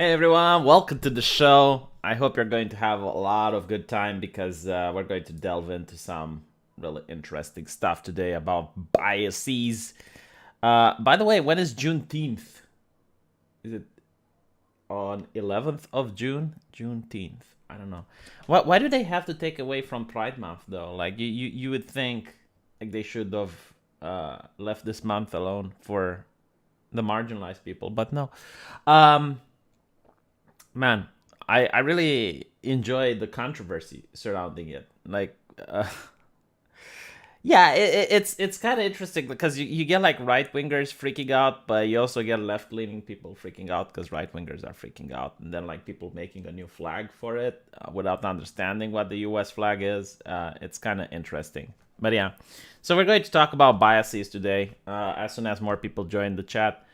Hey everyone, welcome to the show. I hope you're going to have a lot of good time because we're going to delve into some really interesting stuff today about biases. By the way, when is Juneteenth? Is it on 11th of June? Juneteenth. I don't know. Why do they have to take away from Pride Month though? Like you would think like they should have left this month alone for the marginalized people, but no. Um, Man, I really enjoy the controversy surrounding it. Yeah, it's kind of interesting because you get like right wingers freaking out, but you also get left leaning people freaking out because right wingers are freaking out, and then like people making a new flag for it without understanding what the U.S. flag is. It's kind of interesting, but yeah. So we're going to talk about biases today. As soon as more people join the chat.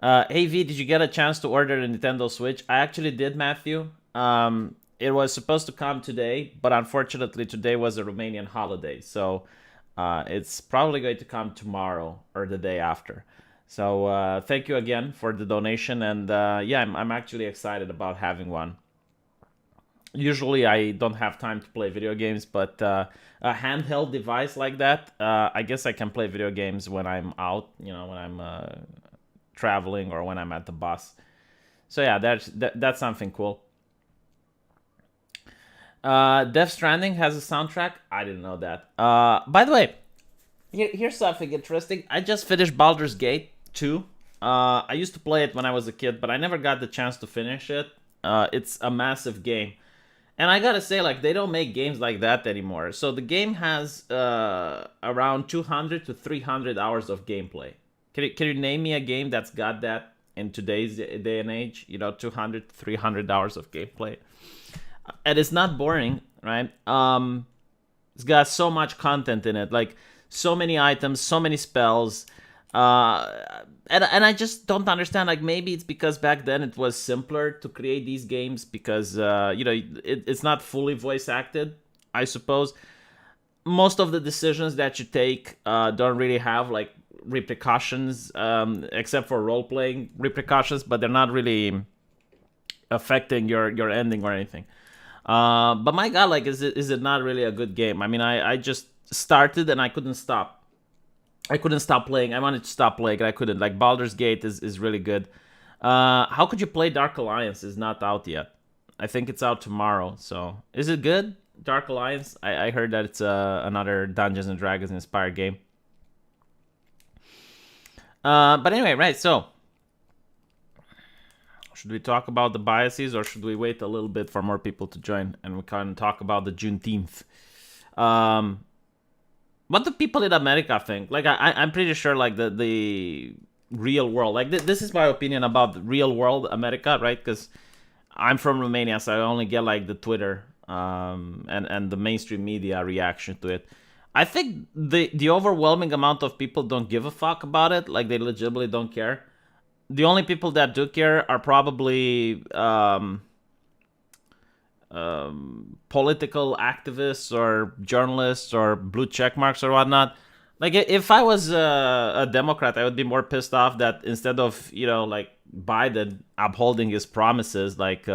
Hey V, did you get a chance to order the Nintendo Switch? I actually did, Matthew. It was supposed to come today, but unfortunately today was a Romanian holiday, so it's probably going to come tomorrow or the day after. So thank you again for the donation, and yeah, I'm actually excited about having one. Usually I don't have time to play video games, but a handheld device like that, I guess I can play video games when I'm out, when I'm traveling or when I'm at the bus. So yeah, that's something cool. Death Stranding has a soundtrack. I didn't know that. By the way, here's something interesting. I just finished Baldur's Gate 2. I used to play it when I was a kid, but I never got the chance to finish it. It's a massive game. And I gotta say, like, they don't make games like that anymore. So the game has around 200 to 300 hours of gameplay. Can you name me a game that's got that in today's day and age? 200, 300 hours of gameplay. And it's not boring, right? It's got so much content in it, like so many items, so many spells. And I just don't understand. Like maybe it's because back then it was simpler to create these games because it's not fully voice acted. I suppose most of the decisions that you take don't really have like repercussions, except for role playing repercussions, but they're not really affecting your ending or anything. But my God, like, is it not really a good game? I mean, I just started and I couldn't stop. I couldn't stop playing. I wanted to stop playing, and I couldn't. Like Baldur's Gate is really good. How could you play Dark Alliance? Is not out yet. I think it's out tomorrow. So is it good? Dark Alliance. I heard that it's another Dungeons and Dragons inspired game. But anyway, right. So should we talk about the biases, or should we wait a little bit for more people to join and we can talk about the Juneteenth? Um, what do people in America think? Like, I'm pretty sure, like the real world, like this is my opinion about the real world America, right? Because I'm from Romania, so I only get like the Twitter and the mainstream media reaction to it. I think the overwhelming amount of people don't give a fuck about it. Like they legitimately don't care. The only people that do care are probably political activists or journalists or blue check marks or whatnot. Like if I was a Democrat, I would be more pissed off that instead of like Biden upholding his promises, like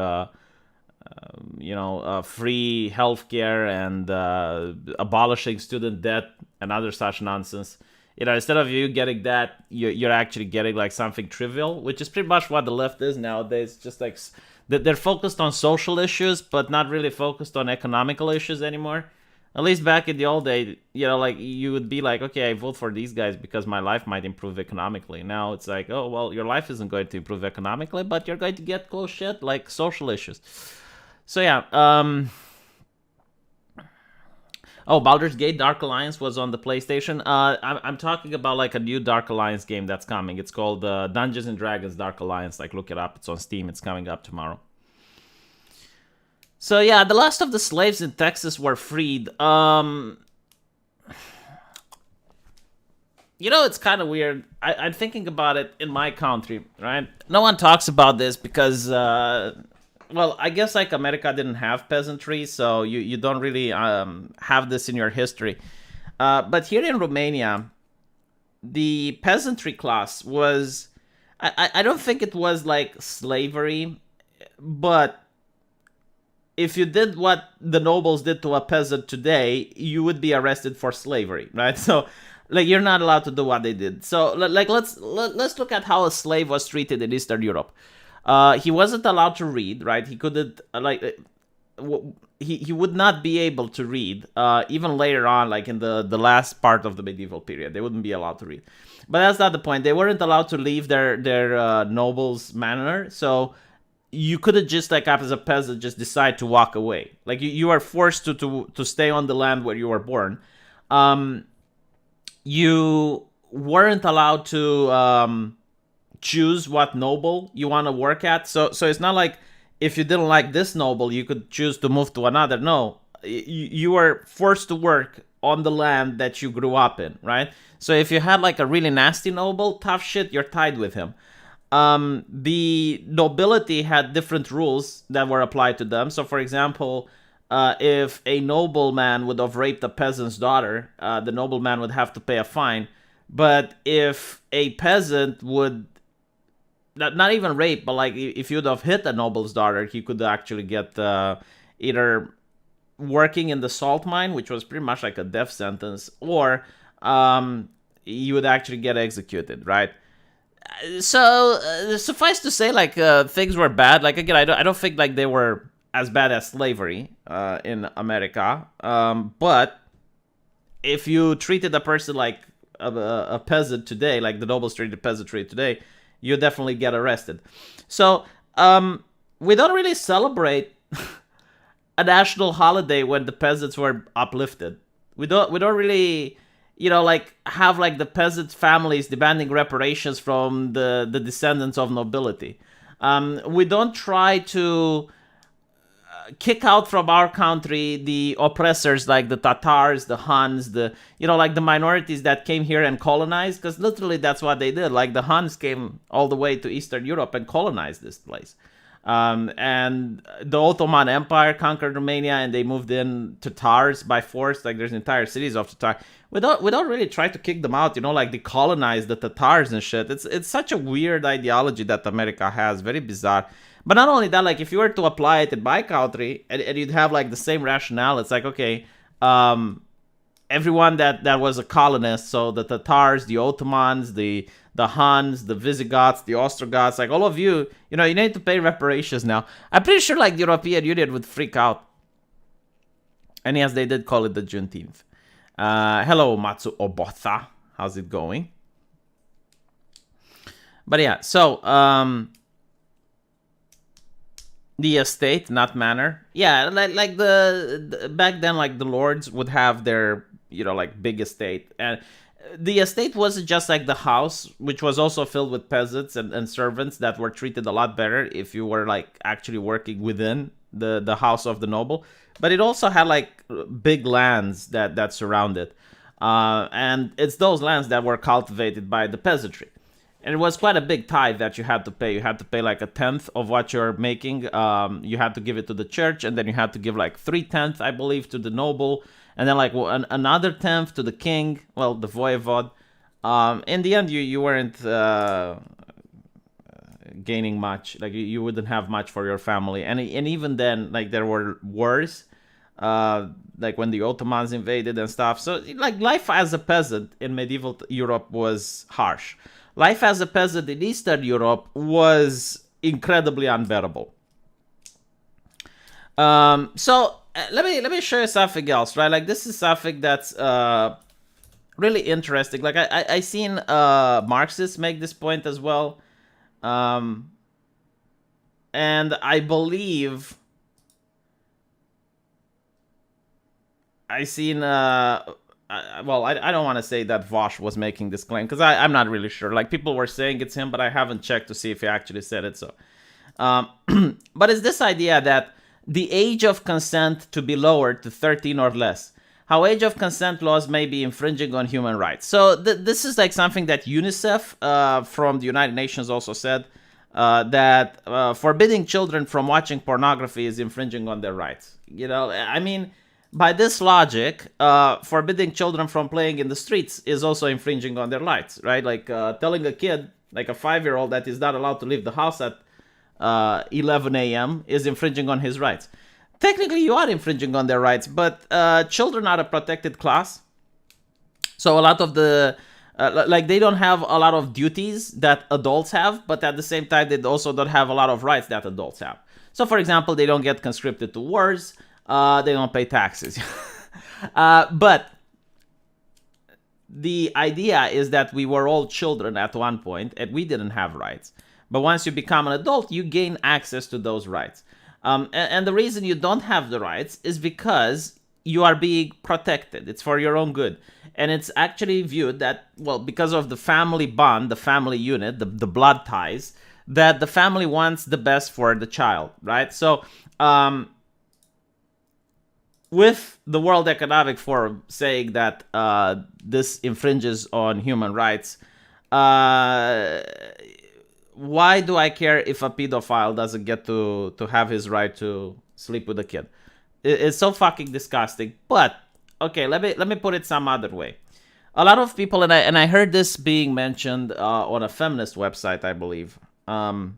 free healthcare and abolishing student debt and other such nonsense. Instead of you getting that, you're actually getting like something trivial, which is pretty much what the left is nowadays. Just like they're focused on social issues, but not really focused on economical issues anymore. At least back in the old days, like you would be like, okay, I vote for these guys because my life might improve economically. Now it's like, oh, well, your life isn't going to improve economically, but you're going to get close shit like social issues. So yeah, oh, Baldur's Gate Dark Alliance was on the PlayStation. I'm talking about like a new Dark Alliance game that's coming. It's called Dungeons and Dragons Dark Alliance. Like, look it up. It's on Steam. It's coming up tomorrow. So yeah, the last of the slaves in Texas were freed. It's kind of weird. I'm thinking about it in my country, right? No one talks about this because, well, I guess like America didn't have peasantry, so you don't really have this in your history. But here in Romania, the peasantry class was. I don't think it was like slavery but if you did what the nobles did to a peasant today, you would be arrested for slavery, right? So, like, you're not allowed to do what they did. So, like, let's look at how a slave was treated in Eastern Europe. He wasn't allowed to read, right? He couldn't he would not be able to read. Even later on, like in the last part of the medieval period, they wouldn't be allowed to read. But that's not the point. They weren't allowed to leave their nobles' manor, so you couldn't just, like, as a peasant, just decide to walk away. Like, you are forced to stay on the land where you were born. You weren't allowed to choose what noble you want to work at. So it's not like if you didn't like this noble, you could choose to move to another. No, you were forced to work on the land that you grew up in, right? So if you had like a really nasty noble, tough shit, you're tied with him. The nobility had different rules that were applied to them. So, for example, if a nobleman would have raped a peasant's daughter, the nobleman would have to pay a fine. But if a peasant would not even rape, but like if you'd have hit a noble's daughter, he could actually get either working in the salt mine, which was pretty much like a death sentence, or you would actually get executed, right? So suffice to say, like, things were bad. Like, again, I don't think like they were as bad as slavery in America. But if you treated a person like a peasant today, like the nobles treated peasantry today, you definitely get arrested. So we don't really celebrate a national holiday when the peasants were uplifted. We don't really, like, have like the peasant families demanding reparations from the descendants of nobility. We don't try to kick out from our country the oppressors like the Tatars, the Huns, like the minorities that came here and colonized, because literally that's what they did. Like the Huns came all the way to Eastern Europe and colonized this place. And the Ottoman Empire conquered Romania and they moved in Tatars by force. Like there's entire cities of Tatar. We don't really try to kick them out, like decolonize the Tatars and shit. It's such a weird ideology that America has, very bizarre. But not only that, like if you were to apply it in my country and you'd have like the same rationale, it's like, okay, everyone that was a colonist, so the Tatars, the Ottomans, the Huns, the Visigoths, the Ostrogoths, like all of you, you need to pay reparations now. I'm pretty sure like the European Union would freak out. And yes, they did call it the Juneteenth. Hello, Matsu Obotha. How's it going? But yeah, so the estate, not manor. Yeah, like the back then, like the lords would have their like big estate, and the estate wasn't just like the house, which was also filled with peasants and servants that were treated a lot better if you were like actually working within the house of the noble. But it also had like big lands that surround it, and it's those lands that were cultivated by the peasantry. And it was quite a big tithe that you had to pay. You had to pay like 1/10 of what you're making. You had to give it to the church, and then you had to give like 3/10, I believe, to the noble, and then like another 1/10 to the king, well, the voivode. In the end, you weren't gaining much. Like you wouldn't have much for your family, and even then, like there were wars, like when the Ottomans invaded and stuff. So like life as a peasant in medieval Europe was harsh. Life as a peasant in Eastern Europe was incredibly unbearable. So let me show you something else, right? Like this is something that's really interesting. Like I seen Marxists make this point as well, and I believe I seen well, I don't want to say that Vosh was making this claim because I'm not really sure. Like people were saying it's him, but I haven't checked to see if he actually said it. So, but it's this idea that the age of consent to be lowered to 13 or less. How age of consent laws may be infringing on human rights. So this is like something that UNICEF from the United Nations also said that forbidding children from watching pornography is infringing on their rights. I mean, by this logic, forbidding children from playing in the streets is also infringing on their rights, right? Like telling a kid, like a 5-year-old, that is not allowed to leave the house at 11 a.m. is infringing on his rights. Technically, you are infringing on their rights, but children are a protected class. So a lot of they don't have a lot of duties that adults have, but at the same time, they also don't have a lot of rights that adults have. So, for example, they don't get conscripted to wars. They don't pay taxes. But the idea is that we were all children at one point and we didn't have rights. But once you become an adult, you gain access to those rights. And the reason you don't have the rights is because you are being protected. It's for your own good. And it's actually viewed that, well, because of the family bond, the family unit, the blood ties, that the family wants the best for the child, right? So, with the World Economic Forum saying that this infringes on human rights, why do I care if a pedophile doesn't get to have his right to sleep with a kid? It's so fucking disgusting. But okay, let me put it some other way. A lot of people, and I heard this being mentioned on a feminist website, I believe. The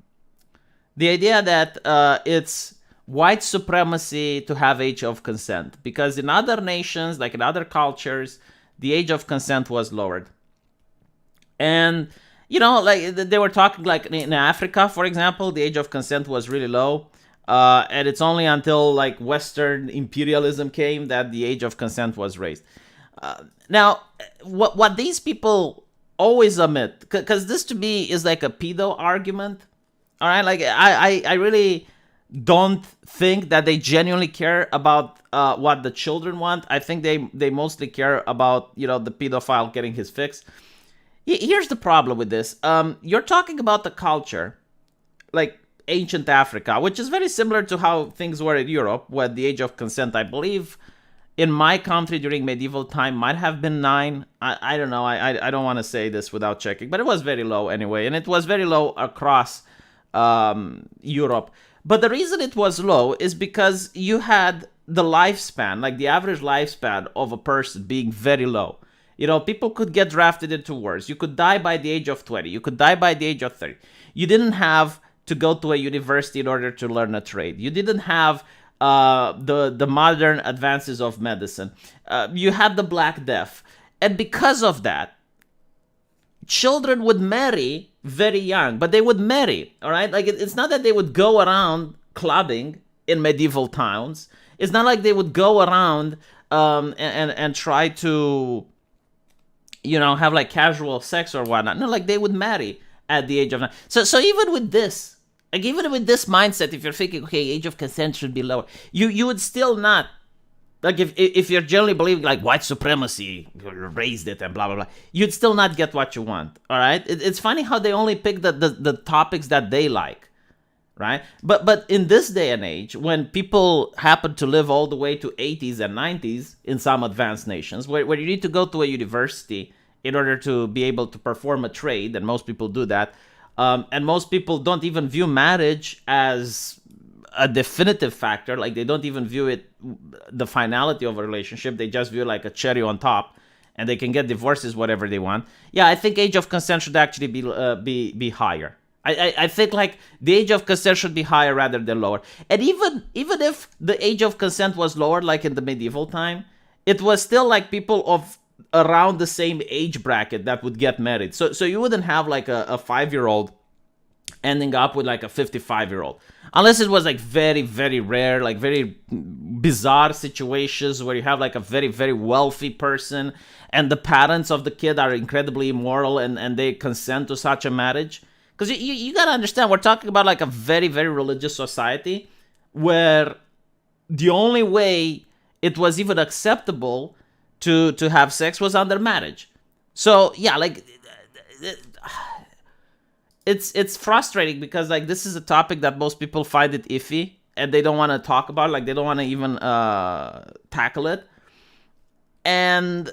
idea that it's white supremacy to have age of consent, because in other nations, like in other cultures, the age of consent was lowered. And like they were talking, like in Africa, for example, the age of consent was really low. And it's only until like Western imperialism came that the age of consent was raised. Now, what these people always omit, because this to me is like a pedo argument. All right, like I really don't think that they genuinely care about what the children want. I think they mostly care about the pedophile getting his fix. Here's the problem with this. You're talking about the culture, like ancient Africa, which is very similar to how things were in Europe, where the age of consent, I believe, in my country during medieval time might have been 9. I don't know. I don't want to say this without checking, but it was very low anyway, and it was very low across Europe. But the reason it was low is because you had the lifespan, like the average lifespan of a person being very low. People could get drafted into wars. You could die by the age of 20. You could die by the age of 30. You didn't have to go to a university in order to learn a trade. You didn't have the modern advances of medicine. You had the Black Death. And because of that, children would marry very young, but they would marry, all right? Like, it's not that they would go around clubbing in medieval towns. It's not like they would go around and try to, have like casual sex or whatnot. No, like they would marry at the age of 9. So even with this, like even with this mindset, if you're thinking, okay, age of consent should be lower, you would still not, like if you're generally believing like white supremacy raised it and blah blah blah, you'd still not get what you want. All right, it's funny how they only pick the topics that they like, right? But in this day and age, when people happen to live all the way to 80s and 90s in some advanced nations, where you need to go to a university in order to be able to perform a trade, and most people do that, and most people don't even view marriage as a definitive factor. Like they don't even view it the finality of a relationship. They just view it like a cherry on top, and they can get divorces whatever they want. Yeah, I think age of consent should actually be higher. I think like the age of consent should be higher rather than lower. And even if the age of consent was lower, like in the medieval time, it was still like people of around the same age bracket that would get married. So you wouldn't have like a 5-year-old ending up with like a 55-year-old. Unless it was like very, very rare, like very bizarre situations where you have like a very, very wealthy person and the parents of the kid are incredibly immoral and they consent to such a marriage. Because you got to understand, we're talking about like a very, very religious society where the only way it was even acceptable to have sex was under marriage. So yeah, like it's frustrating because like this is a topic that most people find it iffy and they don't want to talk about, like they don't want to even tackle it. And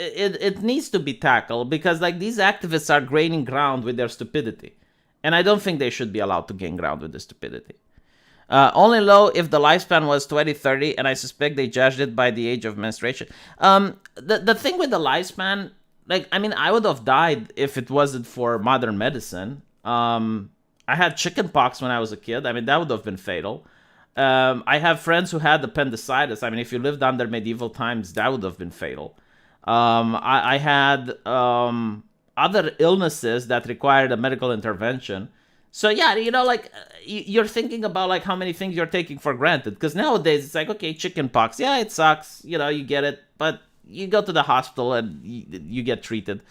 it needs to be tackled because like these activists are gaining ground with their stupidity. And I don't think they should be allowed to gain ground with the stupidity. Only low if the lifespan was 20-30, and I suspect they judged it by the age of menstruation. The thing with the lifespan, like, I mean, I would have died if it wasn't for modern medicine. I I had chicken pox when I was a kid. I mean, that would have been fatal. I have friends who had appendicitis. I mean, if you lived under medieval times, that would have been fatal. I had other illnesses that required a medical intervention. So yeah, like you're thinking about like how many things you're taking for granted. Because nowadays it's like, okay, chicken pox, yeah, it sucks. You get it, but you go to the hospital and you get treated.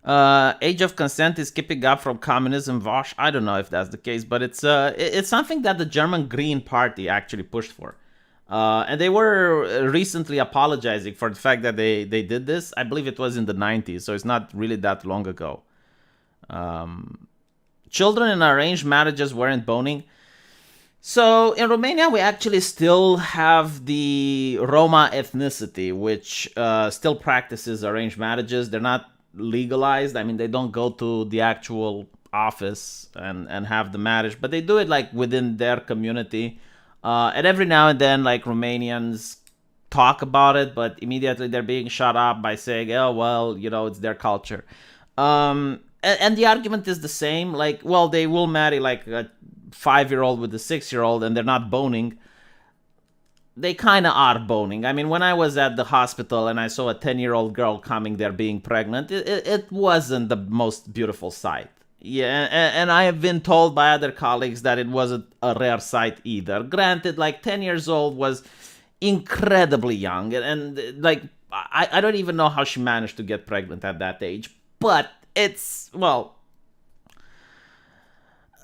Age of consent is keeping up from communism. Vosh. I don't know if that's the case, but it's something that the German Green Party actually pushed for. And they were recently apologizing for the fact that they did this. I believe it was in the 90s, so it's not really that long ago. Children in arranged marriages weren't boning. So in Romania, we actually still have the Roma ethnicity, which still practices arranged marriages. They're not legalized. I mean, they don't go to the actual office and have the marriage, but they do it like within their community. And every now and then, like Romanians talk about it, but immediately they're being shut up by saying, "Oh well, it's their culture." And the argument is the same. Like, well, they will marry like a 5-year-old with a 6-year-old, and they're not boning. They kind of are boning. I mean, when I was at the hospital and I saw a 10-year-old girl coming there being pregnant, it wasn't the most beautiful sight. Yeah, and I have been told by other colleagues that it wasn't a rare sight either. Granted, like 10 years old was incredibly young, and like I don't even know how she managed to get pregnant at that age. But it's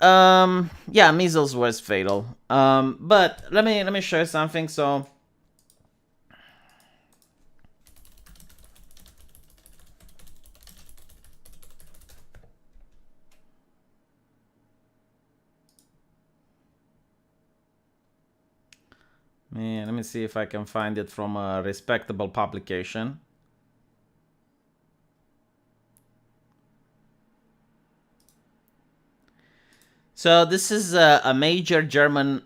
yeah, measles was fatal. But let me show you something. So let me see if I can find it from a respectable publication. So this is a major German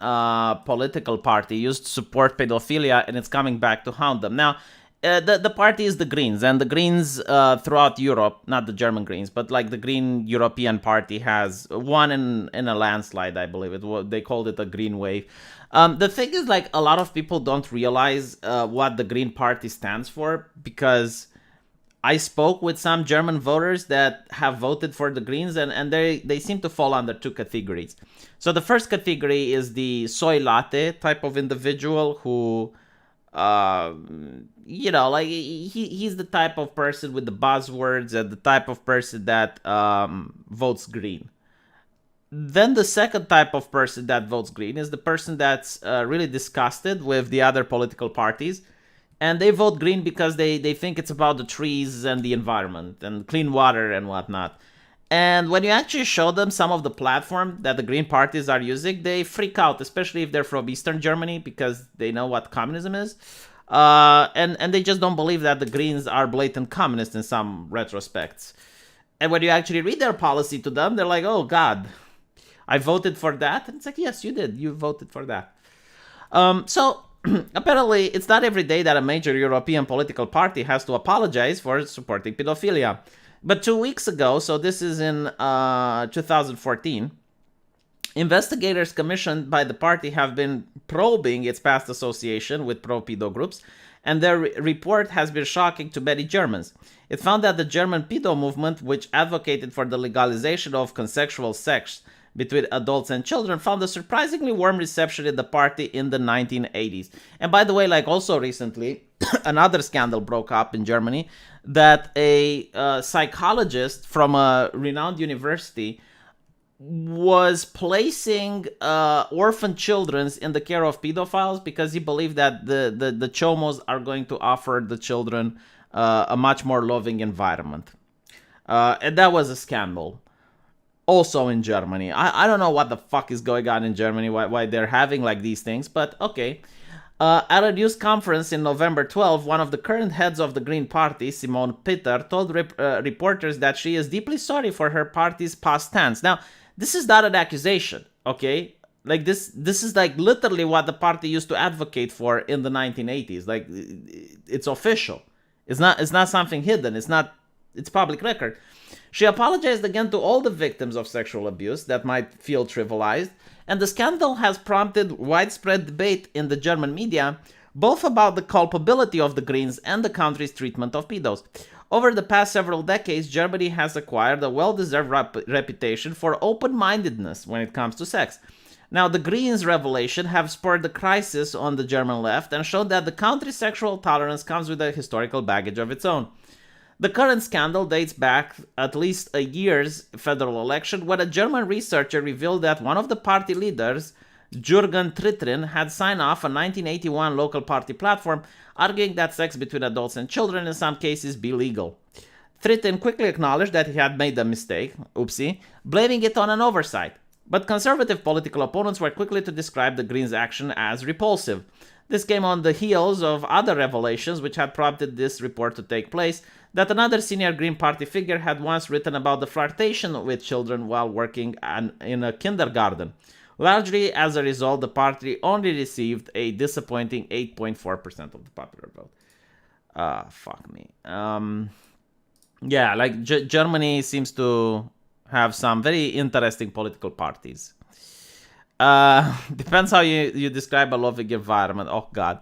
political party used to support pedophilia, and it's coming back to haunt them. Now, the party is the Greens, and the Greens throughout Europe, not the German Greens, but like the Green European Party has won in a landslide, I believe. They called it a Green Wave. The thing is, like, a lot of people don't realize what the Green Party stands for, because I spoke with some German voters that have voted for the Greens, and they seem to fall under two categories. So the first category is the soy latte type of individual who, like he's the type of person with the buzzwords and the type of person that votes Green. Then the second type of person that votes Green is the person that's really disgusted with the other political parties, and they vote Green because they think it's about the trees and the environment and clean water and whatnot. And when you actually show them some of the platform that the Green parties are using, they freak out, especially if they're from Eastern Germany, because they know what communism is. And they just don't believe that the Greens are blatant communists in some retrospects. And when you actually read their policy to them, they're like, oh, God, I voted for that. And it's like, yes, you did. You voted for that. So apparently, it's not every day that a major European political party has to apologize for supporting pedophilia. But 2 weeks ago, so this is in 2014, investigators commissioned by the party have been probing its past association with pro-pedo groups, and their report has been shocking to many Germans. It found that the German pedo movement, which advocated for the legalization of consensual sex between adults and children, found a surprisingly warm reception in the party in the 1980s. And by the way, like also recently, another scandal broke up in Germany that a psychologist from a renowned university was placing orphan children in the care of pedophiles because he believed that the chomos are going to offer the children a much more loving environment. And that was a scandal. Also in Germany. I don't know what the fuck is going on in Germany, why they're having like these things, but okay. At a news conference in November 12, one of the current heads of the Green Party, Simone Peter, told reporters that she is deeply sorry for her party's past stance. Now, this is not an accusation, okay? Like this is like literally what the party used to advocate for in the 1980s. Like it's official. It's not something hidden. It's not it's public record. She apologized again to all the victims of sexual abuse that might feel trivialized, and the scandal has prompted widespread debate in the German media, both about the culpability of the Greens and the country's treatment of pedos. Over the past several decades, Germany has acquired a well-deserved reputation for open-mindedness when it comes to sex. Now, the Greens' revelation have spurred the crisis on the German left and shown that the country's sexual tolerance comes with a historical baggage of its own. The current scandal dates back at least a year's federal election when a German researcher revealed that one of the party leaders, Jürgen Trittrin, had signed off a 1981 local party platform arguing that sex between adults and children in some cases be legal. Trittrin quickly acknowledged that he had made a mistake, oopsie, blaming it on an oversight. But conservative political opponents were quickly to describe the Greens' action as repulsive. This came on the heels of other revelations which had prompted this report to take place, that another senior Green Party figure had once written about the flirtation with children while working in a kindergarten. Largely as a result, the party only received a disappointing 8.4% of the popular vote. Fuck me. Yeah, like Germany seems to have some very interesting political parties. Depends how you describe a loving environment. Oh, God.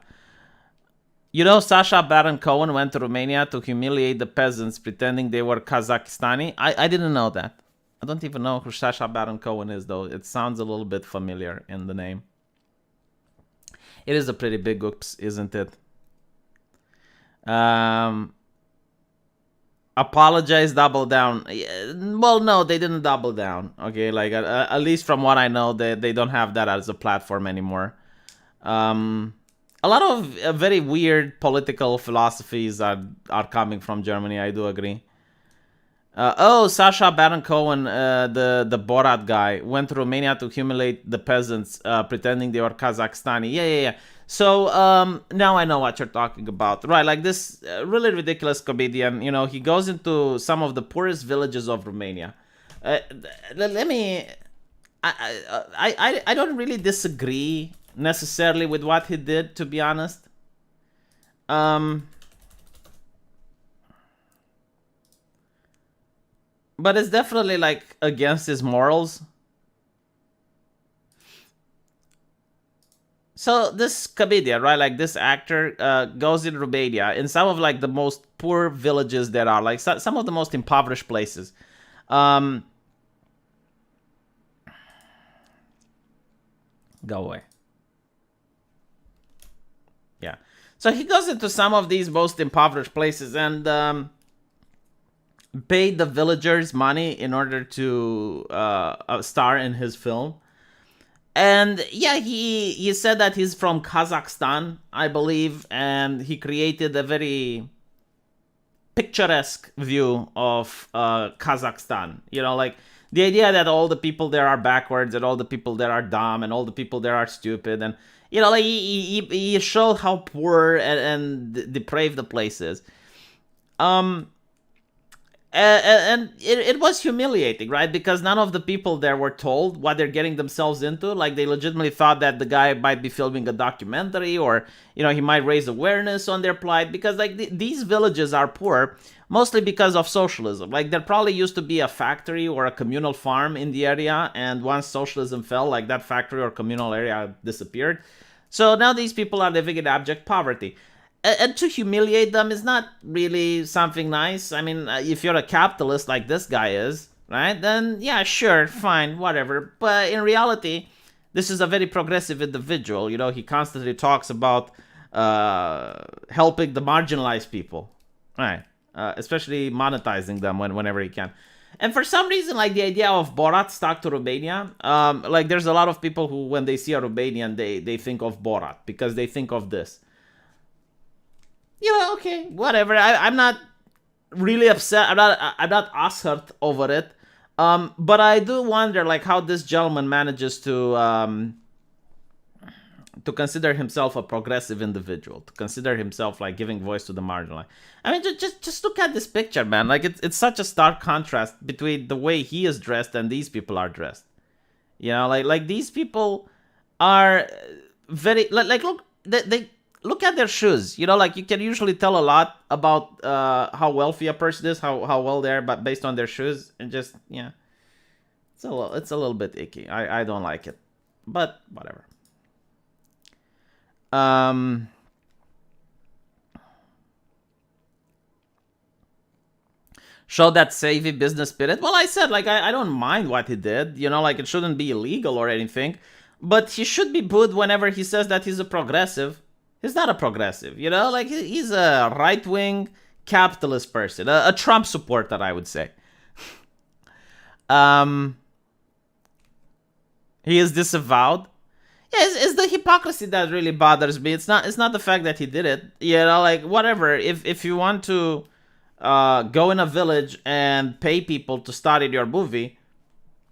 You know, Sacha Baron Cohen went to Romania to humiliate the peasants pretending they were Kazakhstani. I didn't know that. I don't even know who Sacha Baron Cohen is, though. It sounds a little bit familiar in the name. It is a pretty big oops, isn't it? Apologize, double down. Well, no, they didn't double down. Okay, like at least from what I know, they don't have that as a platform anymore. A lot of very weird political philosophies are coming from Germany. I do agree. Sacha Baron Cohen, the Borat guy, went to Romania to humiliate the peasants, pretending they were Kazakhstani. Yeah. So now I know what you're talking about, right? Like this really ridiculous comedian. You know, he goes into some of the poorest villages of Romania. Let me. I don't really disagree necessarily with what he did, to be honest. But it's definitely like against his morals. So this comedian, right, like this actor goes in Romania, in some of like the most poor villages there are, like some of the most impoverished places. Go away. Yeah. So he goes into some of these most impoverished places and paid the villagers money in order to star in his film. And yeah, he said that he's from Kazakhstan, I believe, and he created a very picturesque view of Kazakhstan. You know, like the idea that all the people there are backwards and all the people there are dumb and all the people there are stupid. And, you know, like he showed how poor and depraved the place is. And it was humiliating, right? Because none of the people there were told what they're getting themselves into. Like, they legitimately thought that the guy might be filming a documentary, or, you know, he might raise awareness on their plight. Because, like, these villages are poor mostly because of socialism. Like, there probably used to be a factory or a communal farm in the area, and once socialism fell, like, that factory or communal area disappeared. So now these people are living in abject poverty. And to humiliate them is not really something nice. I mean, if you're a capitalist like this guy is, right, then yeah, sure, fine, whatever. But in reality, this is a very progressive individual. You know, he constantly talks about helping the marginalized people, right? Especially monetizing them whenever he can. And for some reason, like, the idea of Borat stuck to Romania. Like, there's a lot of people who, when they see a Romanian, they think of Borat because they think of this. You know, okay, whatever. I'm not really upset. I'm not ass hurt over it. But I do wonder, like, how this gentleman manages to consider himself a progressive individual, to consider himself like giving voice to the marginalized. I mean, just look at this picture, man. Like, it's such a stark contrast between the way he is dressed and these people are dressed. You know, like these people are very like look, they look at their shoes. You know, like you can usually tell a lot about how wealthy a person is, how well they are, but based on their shoes, and just yeah, it's a little bit icky. I don't like it, but whatever. Um. Show that savvy business spirit. Well, I said, like, I don't mind what he did. You know, like, it shouldn't be illegal or anything. But he should be booed whenever he says that he's a progressive. He's not a progressive, you know? Like, he's a right-wing capitalist person. A Trump supporter, I would say. Um, he is disavowed. Yeah, it's the hypocrisy that really bothers me. It's not the fact that he did it. You know, like, whatever. If you want to go in a village and pay people to study your movie,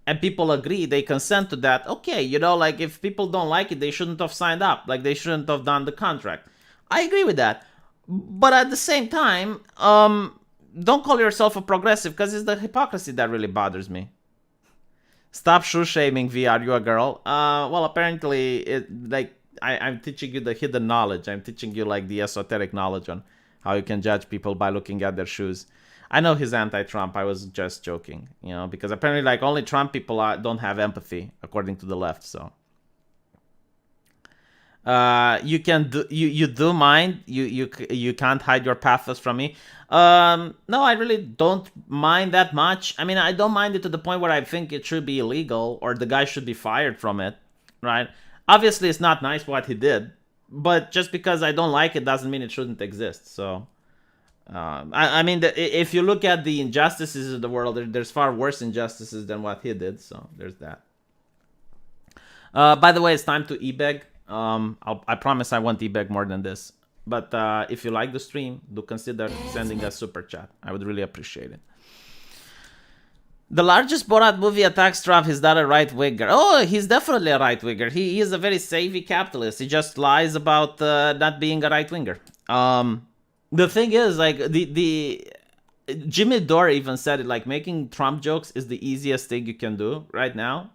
and people agree, they consent to that, okay, you know, like if people don't like it, they shouldn't have signed up, like they shouldn't have done the contract. I agree with that, but at the same time, don't call yourself a progressive, because it's the hypocrisy that really bothers me. Stop shoe shaming, V. Are you a girl? Well, apparently, I'm teaching you the hidden knowledge. I'm teaching you like the esoteric knowledge on how you can judge people by looking at their shoes. I know he's anti-Trump. I was just joking, you know, because apparently, like, only Trump people don't have empathy, according to the left. So, you can do you do mind you can't hide your pathos from me. No, I really don't mind that much. I mean, I don't mind it to the point where I think it should be illegal or the guy should be fired from it, right? Obviously, it's not nice what he did, but just because I don't like it doesn't mean it shouldn't exist. So. I mean, if you look at the injustices of the world, there's far worse injustices than what he did. So there's that. By the way, it's time to e-beg. I promise I won't e-beg more than this. But if you like the stream, do consider sending a super chat. I would really appreciate it. The largest Borat movie attacks Trump. He's not a right-winger. Oh, he's definitely a right-winger. He is a very savvy capitalist. He just lies about not being a right-winger. The thing is, like, the Jimmy Dore even said it, like, making Trump jokes is the easiest thing you can do right now.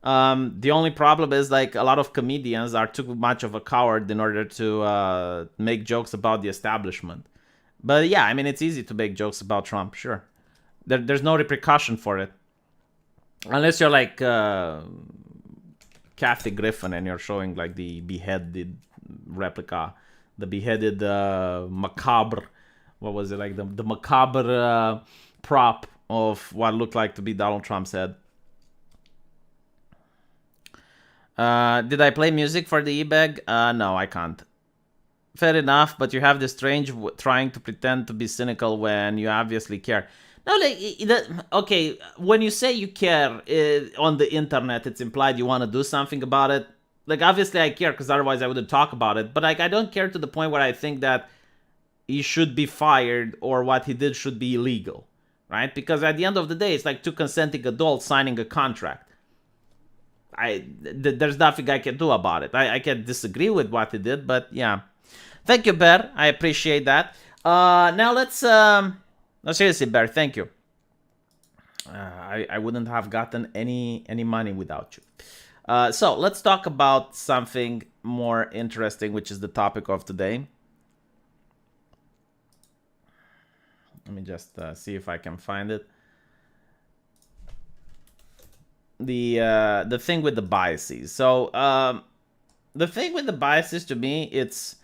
The only problem is, like, a lot of comedians are too much of a coward in order to make jokes about the establishment. But yeah, I mean, it's easy to make jokes about Trump, sure. There's no repercussion for it. Unless you're like Kathy Griffin and you're showing, like, the beheaded replica. The beheaded macabre, what was it, like the macabre prop of what looked like to be Donald Trump's head. Did I play music for the e-bag? No, I can't. Fair enough, but you have this strange trying to pretend to be cynical when you obviously care. No, like, okay, when you say you care on the internet, it's implied you want to do something about it. Like, obviously I care, because otherwise I wouldn't talk about it. But, like, I don't care to the point where I think that he should be fired or what he did should be illegal, right? Because at the end of the day, it's like two consenting adults signing a contract. There's nothing I can do about it. I can disagree with what he did, but yeah. Thank you, Bear. I appreciate that. Now let's... No, seriously, Bear, thank you. I wouldn't have gotten any money without you. So let's talk about something more interesting, which is the topic of today. Let me just see if I can find it. The thing with the biases. So the thing with the biases, to me, it's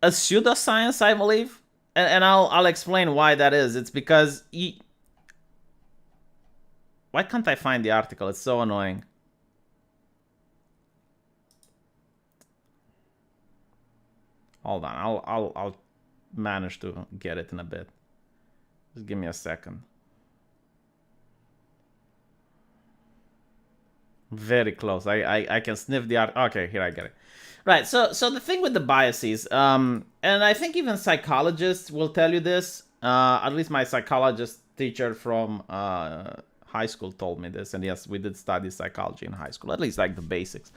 a pseudoscience, I believe, and I'll explain why that is. It's because why can't I find the article? It's so annoying. Hold on, I'll manage to get it in a bit. Just give me a second. Very close. I can sniff the art. Okay, here I get it. Right. So the thing with the biases, and I think even psychologists will tell you this. At least my psychologist teacher from high school told me this, and yes, we did study psychology in high school. At least like the basics.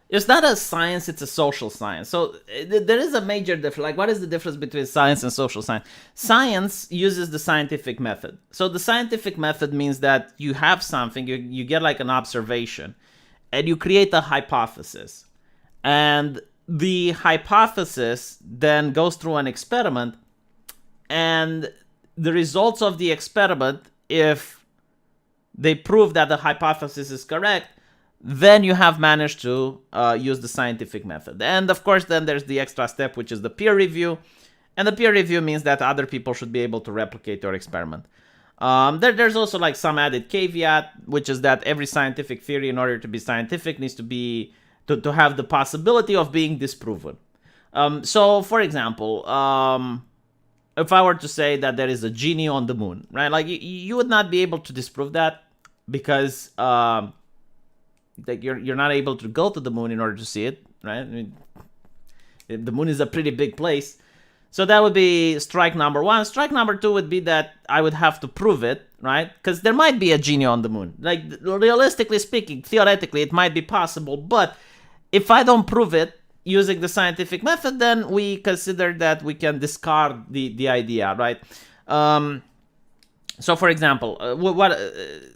It's not a science, it's a social science. So there is a major difference. Like, what is the difference between science and social science? Science uses the scientific method. So the scientific method means that you have something, you get like an observation, and you create a hypothesis. And the hypothesis then goes through an experiment, and the results of the experiment, if they prove that the hypothesis is correct, then you have managed to use the scientific method. And of course, then there's the extra step, which is the peer review. And the peer review means that other people should be able to replicate your experiment. There's also like some added caveat, which is that every scientific theory, in order to be scientific, needs to be to have the possibility of being disproven. So, for example, if I were to say that there is a genie on the moon, right? Like you would not be able to disprove that because like you're not able to go to the moon in order to see it, right? I mean, the moon is a pretty big place. So that would be strike number one. Strike number two would be that I would have to prove it, right? Because there might be a genie on the moon. Like, realistically speaking, theoretically, it might be possible. But if I don't prove it using the scientific method, then we consider that we can discard the idea, right? So, for example,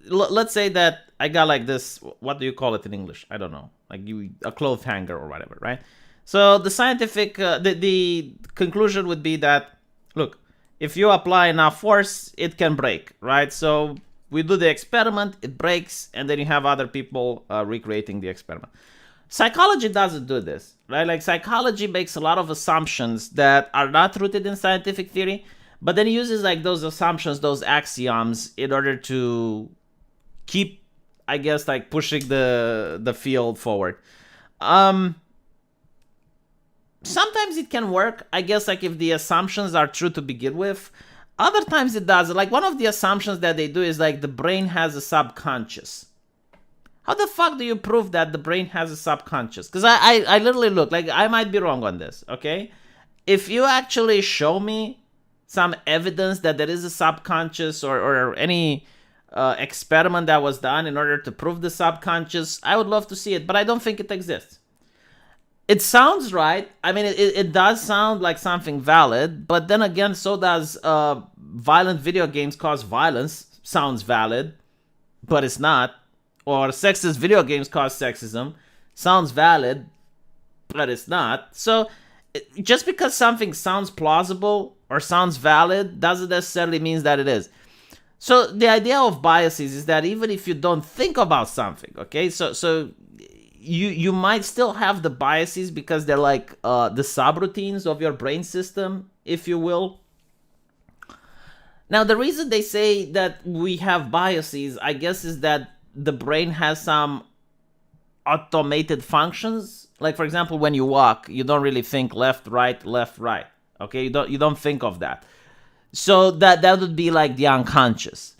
let's say that I got like this, what do you call it in English? I don't know. Like a clothes hanger or whatever, right? So the scientific, the conclusion would be that, look, if you apply enough force, it can break, right? So we do the experiment, it breaks, and then you have other people recreating the experiment. Psychology doesn't do this, right? Like psychology makes a lot of assumptions that are not rooted in scientific theory, but then it uses like those assumptions, those axioms, in order to keep, I guess, like pushing the field forward. Sometimes it can work, I guess, like if the assumptions are true to begin with. Other times it doesn't. Like one of the assumptions that they do is like the brain has a subconscious. How the fuck do you prove that the brain has a subconscious? Because I literally look, like I might be wrong on this, okay? If you actually show me some evidence that there is a subconscious or any experiment that was done in order to prove the subconscious, I would love to see it, but I don't think it exists. It sounds right. I mean, it does sound like something valid, but then again, so does violent video games cause violence. Sounds valid, but it's not. Or sexist video games cause sexism. Sounds valid, but it's not. So just because something sounds plausible or sounds valid doesn't necessarily mean that it is. So the idea of biases is that even if you don't think about something, okay, so you might still have the biases because they're like the subroutines of your brain system, if you will. Now, the reason they say that we have biases, I guess, is that the brain has some automated functions. Like, for example, when you walk, you don't really think left, right. Okay, you don't think of that. So that would be like the unconscious.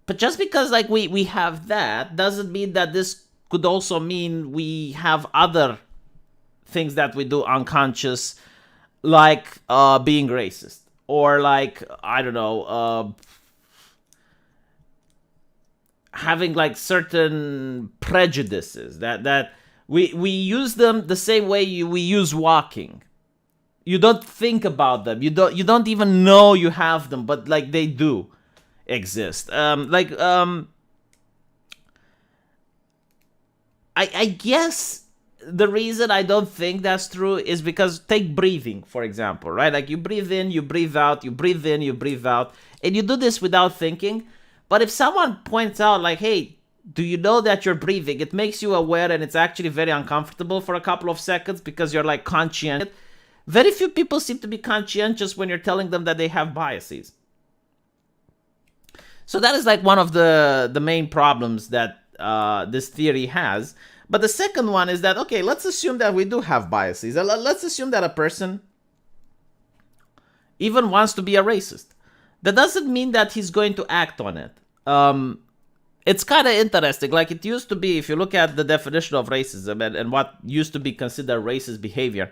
But just because like we have that doesn't mean that this could also mean we have other things that we do unconscious, like being racist, or like, I don't know, having like certain prejudices that we use them the same way we use walking. You don't think about them. You don't even know you have them, but like they do exist. I guess the reason I don't think that's true is because take breathing, for example, right? Like you breathe in, you breathe out, you breathe in, you breathe out, and you do this without thinking. But if someone points out like, hey, do you know that you're breathing? It makes you aware, and it's actually very uncomfortable for a couple of seconds because you're like conscientious. Very few people seem to be conscientious when you're telling them that they have biases. So that is like one of the main problems that this theory has. But the second one is that, okay, let's assume that we do have biases. Let's assume that a person even wants to be a racist. That doesn't mean that he's going to act on it. It's kind of interesting. Like it used to be, if you look at the definition of racism and what used to be considered racist behavior,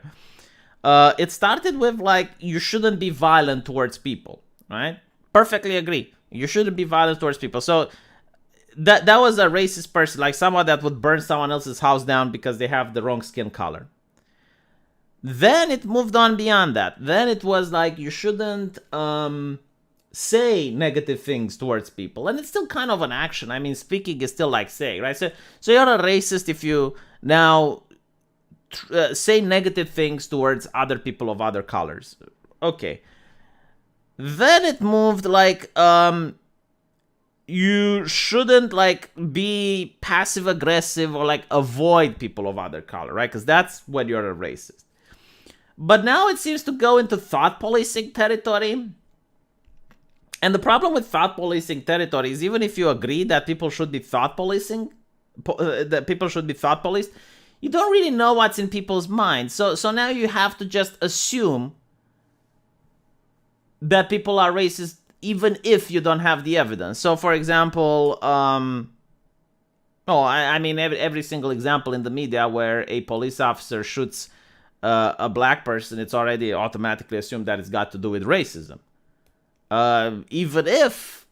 it started with like, you shouldn't be violent towards people, right? Perfectly agree. You shouldn't be violent towards people. So that was a racist person, like someone that would burn someone else's house down because they have the wrong skin color. Then it moved on beyond that. Then it was like, you shouldn't say negative things towards people, and it's still kind of an action. I mean, speaking is still like saying, right? So you're a racist if you now say negative things towards other people of other colors. Okay. Then it moved like you shouldn't like be passive aggressive or like avoid people of other color, right? Because that's when you're a racist. But now it seems to go into thought policing territory. And the problem with thought policing territory is, even if you agree that people should be thought policing, that people should be thought policed, you don't really know what's in people's minds. So now you have to just assume that people are racist even if you don't have the evidence. So, for example, I mean, every single example in the media where a police officer shoots a black person, it's already automatically assumed that it's got to do with racism. Even if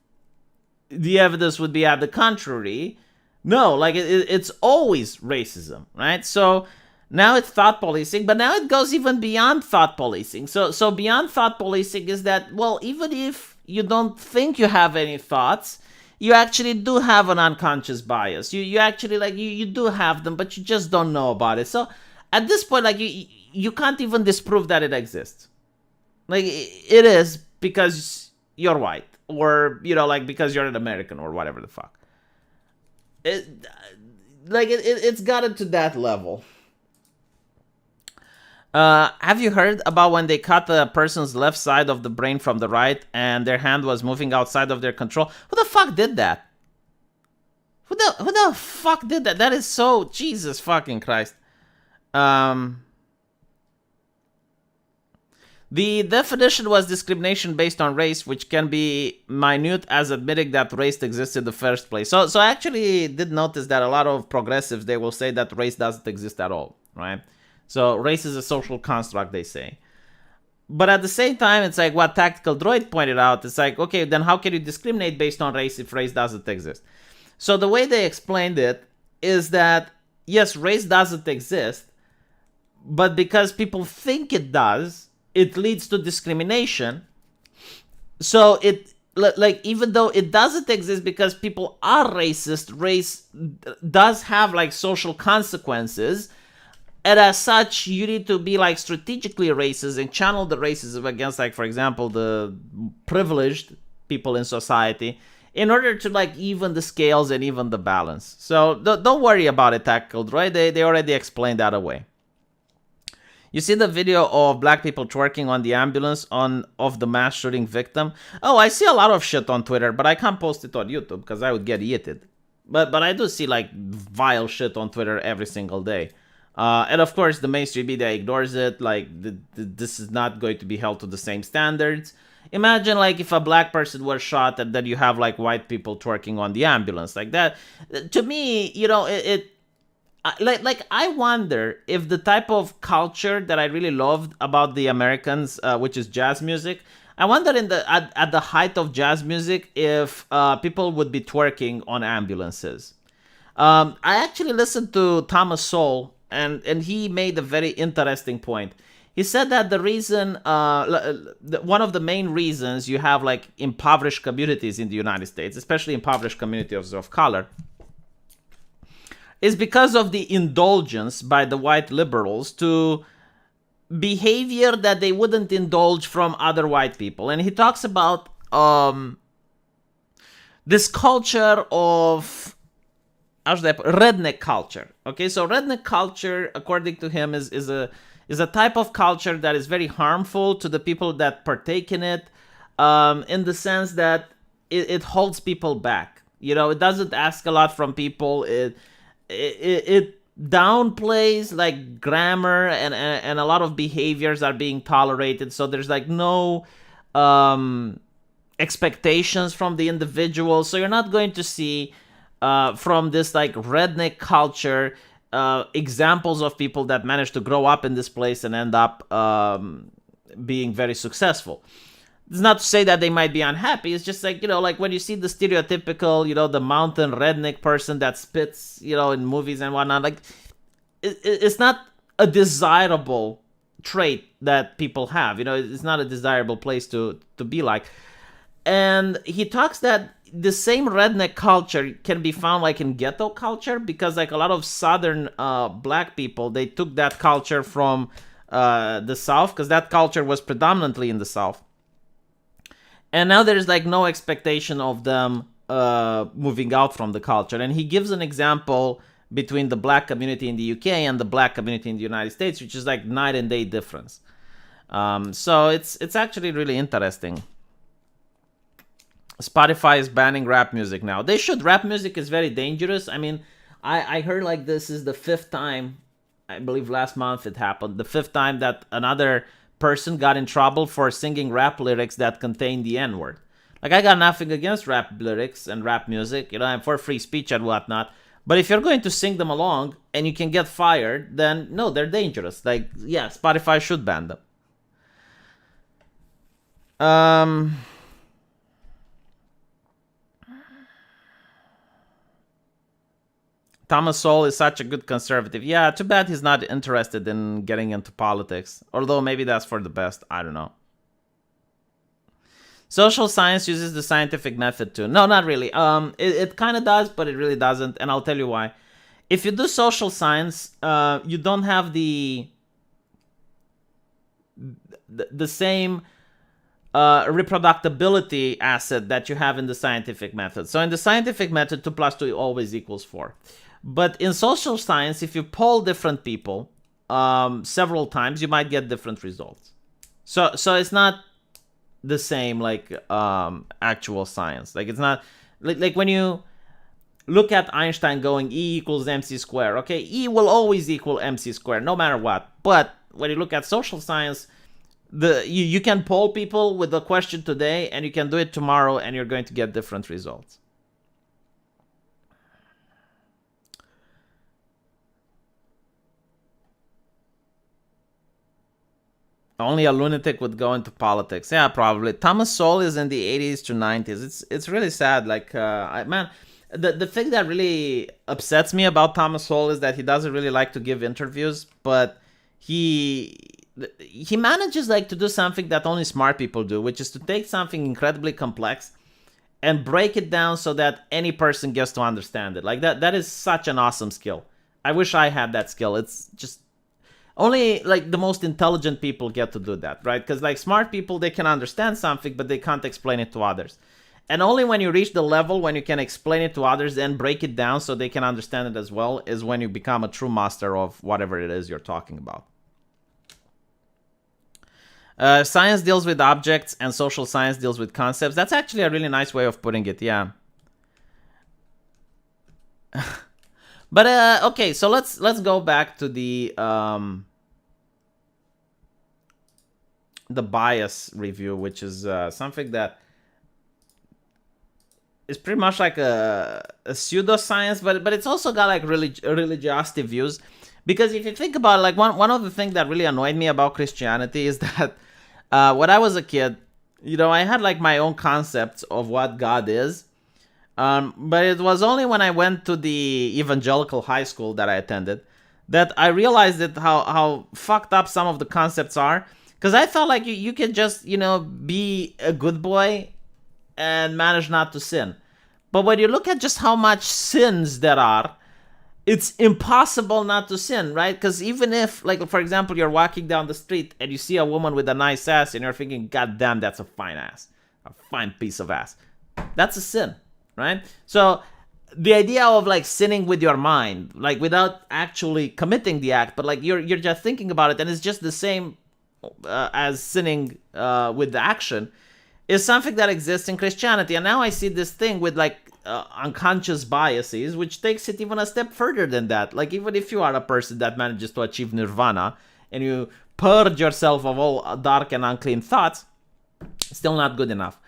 the evidence would be at the contrary, no, like it's always racism, right? So now it's thought policing, but now it goes even beyond thought policing. So beyond thought policing is that, well, even if you don't think you have any thoughts, you actually do have an unconscious bias. You actually like you do have them, but you just don't know about it. So at this point, like you can't even disprove that it exists. Like it is because you're white, or like because you're an American or whatever the fuck. It's gotten to that level. Have you heard about when they cut the person's left side of the brain from the right and their hand was moving outside of their control? Who the fuck did that? Who the fuck did that? That is so... Jesus fucking Christ. The definition was discrimination based on race, which can be minute as admitting that race exists in the first place. So I actually did notice that a lot of progressives, they will say that race doesn't exist at all, right? So race is a social construct, they say. But at the same time, it's like what Tactical Droid pointed out. It's like, okay, then how can you discriminate based on race if race doesn't exist? So the way they explained it is that, yes, race doesn't exist, but because people think it does, it leads to discrimination. So it, like, even though it doesn't exist because people are racist, race does have like social consequences. And as such, you need to be like strategically racist and channel the racism against, like, for example, the privileged people in society in order to like even the scales and even the balance. So don't worry about it, Tackled, right? They already explained that away. You see the video of black people twerking on the ambulance of the mass shooting victim? Oh, I see a lot of shit on Twitter, but I can't post it on YouTube because I would get yeeted. But I do see like vile shit on Twitter every single day. And of course, the mainstream media ignores it. Like, this is not going to be held to the same standards. Imagine, like, if a black person was shot and then you have, like, white people twerking on the ambulance. Like that. To me, I wonder if the type of culture that I really loved about the Americans, which is jazz music, I wonder at the height of jazz music if people would be twerking on ambulances. I actually listened to Thomas Sowell, and he made a very interesting point. He said that the reason, one of the main reasons you have like impoverished communities in the United States, especially impoverished communities of color, is because of the indulgence by the white liberals to behavior that they wouldn't indulge from other white people. And he talks about this culture of redneck culture. Okay, so redneck culture, according to him, is a type of culture that is very harmful to the people that partake in it, in the sense that it holds people back. It doesn't ask a lot from people. It downplays like grammar and a lot of behaviors are being tolerated. So there's like no expectations from the individual. So you're not going to see from this like redneck culture examples of people that managed to grow up in this place and end up being very successful. It's not to say that they might be unhappy. It's just like, like when you see the stereotypical, the mountain redneck person that spits, in movies and whatnot, like it's not a desirable trait that people have. It's not a desirable place to be like. And he talks that the same redneck culture can be found like in ghetto culture, because like a lot of southern black people, they took that culture from the South, because that culture was predominantly in the South. And now there's like no expectation of them moving out from the culture. And he gives an example between the black community in the UK and the black community in the United States, which is like night and day difference. So it's actually really interesting. Spotify is banning rap music now. They should. Rap music is very dangerous. I mean, I heard like this is the 5th time, I believe last month it happened, the 5th time that another person got in trouble for singing rap lyrics that contain the N-word. Like, I got nothing against rap lyrics and rap music, you know, I'm for free speech and whatnot. But if you're going to sing them along and you can get fired, then no, they're dangerous. Like, yeah, Spotify should ban them. Thomas Sowell is such a good conservative. Yeah, too bad he's not interested in getting into politics. Although maybe that's for the best. I don't know. Social science uses the scientific method too. No, not really. It kind of does, but it really doesn't. And I'll tell you why. If you do social science, you don't have the same reproducibility asset that you have in the scientific method. So in the scientific method, 2 plus 2 always equals 4. But in social science, if you poll different people several times, you might get different results. So it's not the same like actual science. Like, it's not like when you look at Einstein going E equals mc squared. Okay, E will always equal mc squared no matter what. But when you look at social science, you can poll people with a question today and you can do it tomorrow and you're going to get different results. Only a lunatic would go into politics. Yeah, probably. Thomas Sowell is in the 80s to 90s. It's really sad. Like, man, the thing that really upsets me about Thomas Sowell is that he doesn't really like to give interviews, but he manages like to do something that only smart people do, which is to take something incredibly complex and break it down so that any person gets to understand it. Like, that is such an awesome skill. I wish I had that skill. It's just only like the most intelligent people get to do that, right? Because like smart people, they can understand something, but they can't explain it to others. And only when you reach the level when you can explain it to others and break it down so they can understand it as well is when you become a true master of whatever it is you're talking about. Science deals with objects and social science deals with concepts. That's actually a really nice way of putting it, yeah. But okay, so let's go back to the bias review, which is something that is pretty much like a pseudoscience, but it's also got like religiosity views. Because if you think about it, like one of the things that really annoyed me about Christianity is that when I was a kid, you know, I had like my own concepts of what God is. But it was only when I went to the evangelical high school that I attended that I realized that how fucked up some of the concepts are. Because I felt like you can just, you know, be a good boy and manage not to sin. But when you look at just how much sins there are, it's impossible not to sin, right? Because even if, like, for example, you're walking down the street and you see a woman with a nice ass and you're thinking, God damn, that's a fine ass. A fine piece of ass. That's a sin, right? So the idea of like sinning with your mind, like without actually committing the act, but like you're just thinking about it and it's just the same as sinning with the action, is something that exists in Christianity. And now I see this thing with like unconscious biases, which takes it even a step further than that. Like, even if you are a person that manages to achieve nirvana and you purge yourself of all dark and unclean thoughts, still not good enough.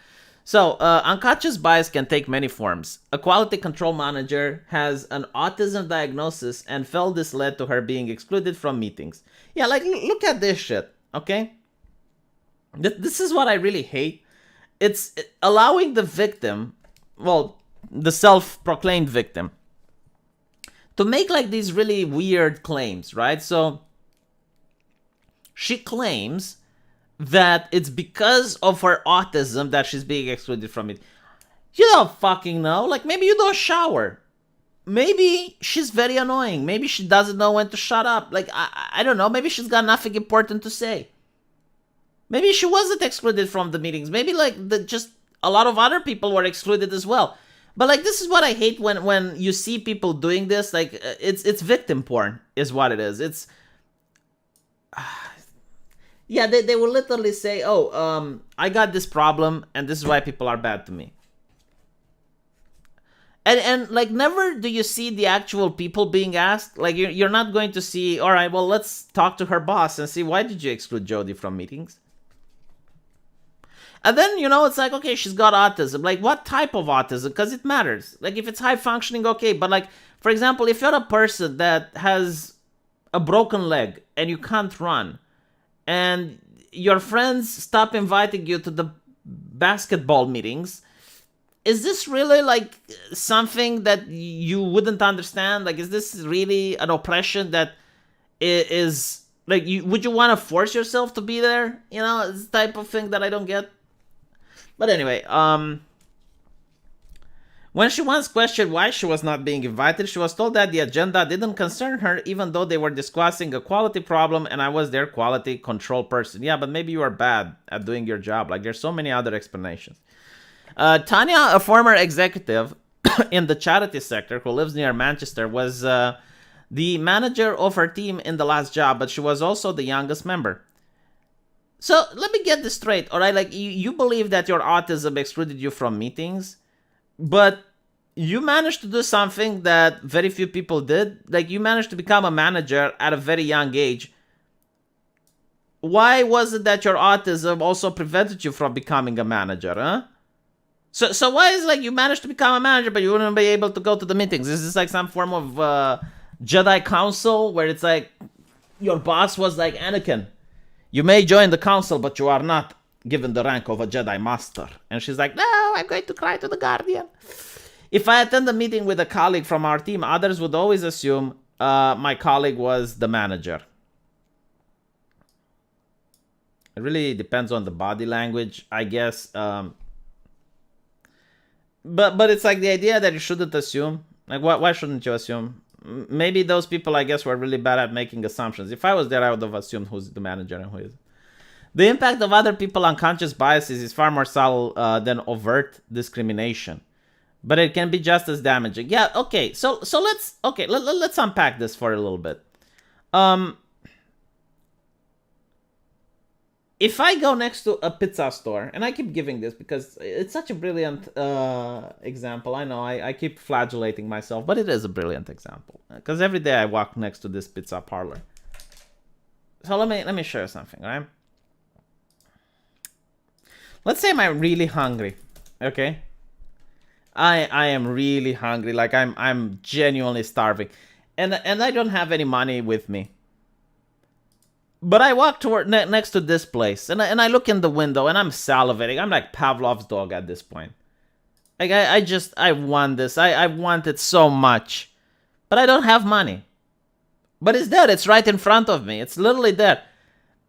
So unconscious bias can take many forms. A quality control manager has an autism diagnosis and felt this led to her being excluded from meetings. Yeah, like, look at this shit, okay? This is what I really hate. It's allowing the victim, well, the self-proclaimed victim, to make like these really weird claims, right? So she claims that it's because of her autism that she's being excluded from it. You don't fucking know. Like, maybe you don't shower. Maybe she's very annoying. Maybe she doesn't know when to shut up. Like, I don't know. Maybe she's got nothing important to say. Maybe she wasn't excluded from the meetings. Maybe, like, just a lot of other people were excluded as well. But, like, this is what I hate when you see people doing this. Like, it's victim porn is what it is. It's... yeah, they will literally say, oh, I got this problem, and this is why people are bad to me. And like, never do you see the actual people being asked. Like, you're not going to see, all right, well, let's talk to her boss and see, why did you exclude Jody from meetings? And then, it's like, okay, she's got autism. Like, what type of autism? Because it matters. Like, if it's high functioning, okay. But, like, for example, if you're a person that has a broken leg and you can't run, and your friends stop inviting you to the basketball meetings, is this really, like, something that you wouldn't understand? Like, is this really an oppression that is, like, would you want to force yourself to be there? It's the type of thing that I don't get. But anyway, when she once questioned why she was not being invited, she was told that the agenda didn't concern her, even though they were discussing a quality problem and I was their quality control person. Yeah, but maybe you are bad at doing your job. Like, there's so many other explanations. Tanya, a former executive in the charity sector who lives near Manchester, was the manager of her team in the last job, but she was also the youngest member. So let me get this straight, all right? Like, you believe that your autism excluded you from meetings, but you managed to do something that very few people did. Like, you managed to become a manager at a very young age. Why was it that your autism also prevented you from becoming a manager, huh? So why is it like you managed to become a manager, but you wouldn't be able to go to the meetings? Is this like some form of Jedi council where it's like your boss was like, Anakin, you may join the council, but you are not given the rank of a Jedi Master. And she's like, no, I'm going to cry to the Guardian. If I attend a meeting with a colleague from our team, others would always assume my colleague was the manager. It really depends on the body language, I guess. But it's like the idea that you shouldn't assume. Like, why shouldn't you assume? Maybe those people, I guess, were really bad at making assumptions. If I was there, I would have assumed who's the manager and who is. The impact of other people's unconscious biases is far more subtle than overt discrimination, but it can be just as damaging. Yeah, okay. So let's unpack this for a little bit. If I go next to a pizza store, and I keep giving this because it's such a brilliant example. I know I keep flagellating myself, but it is a brilliant example. Because every day I walk next to this pizza parlor. So let me show you something, right? Let's say I'm really hungry, okay? I am really hungry, like I'm genuinely starving. And I don't have any money with me. But I walk toward next to this place, and I look in the window, and I'm salivating. I'm like Pavlov's dog at this point. Like, I want this. I want it so much. But I don't have money. But it's there. It's right in front of me. It's literally there.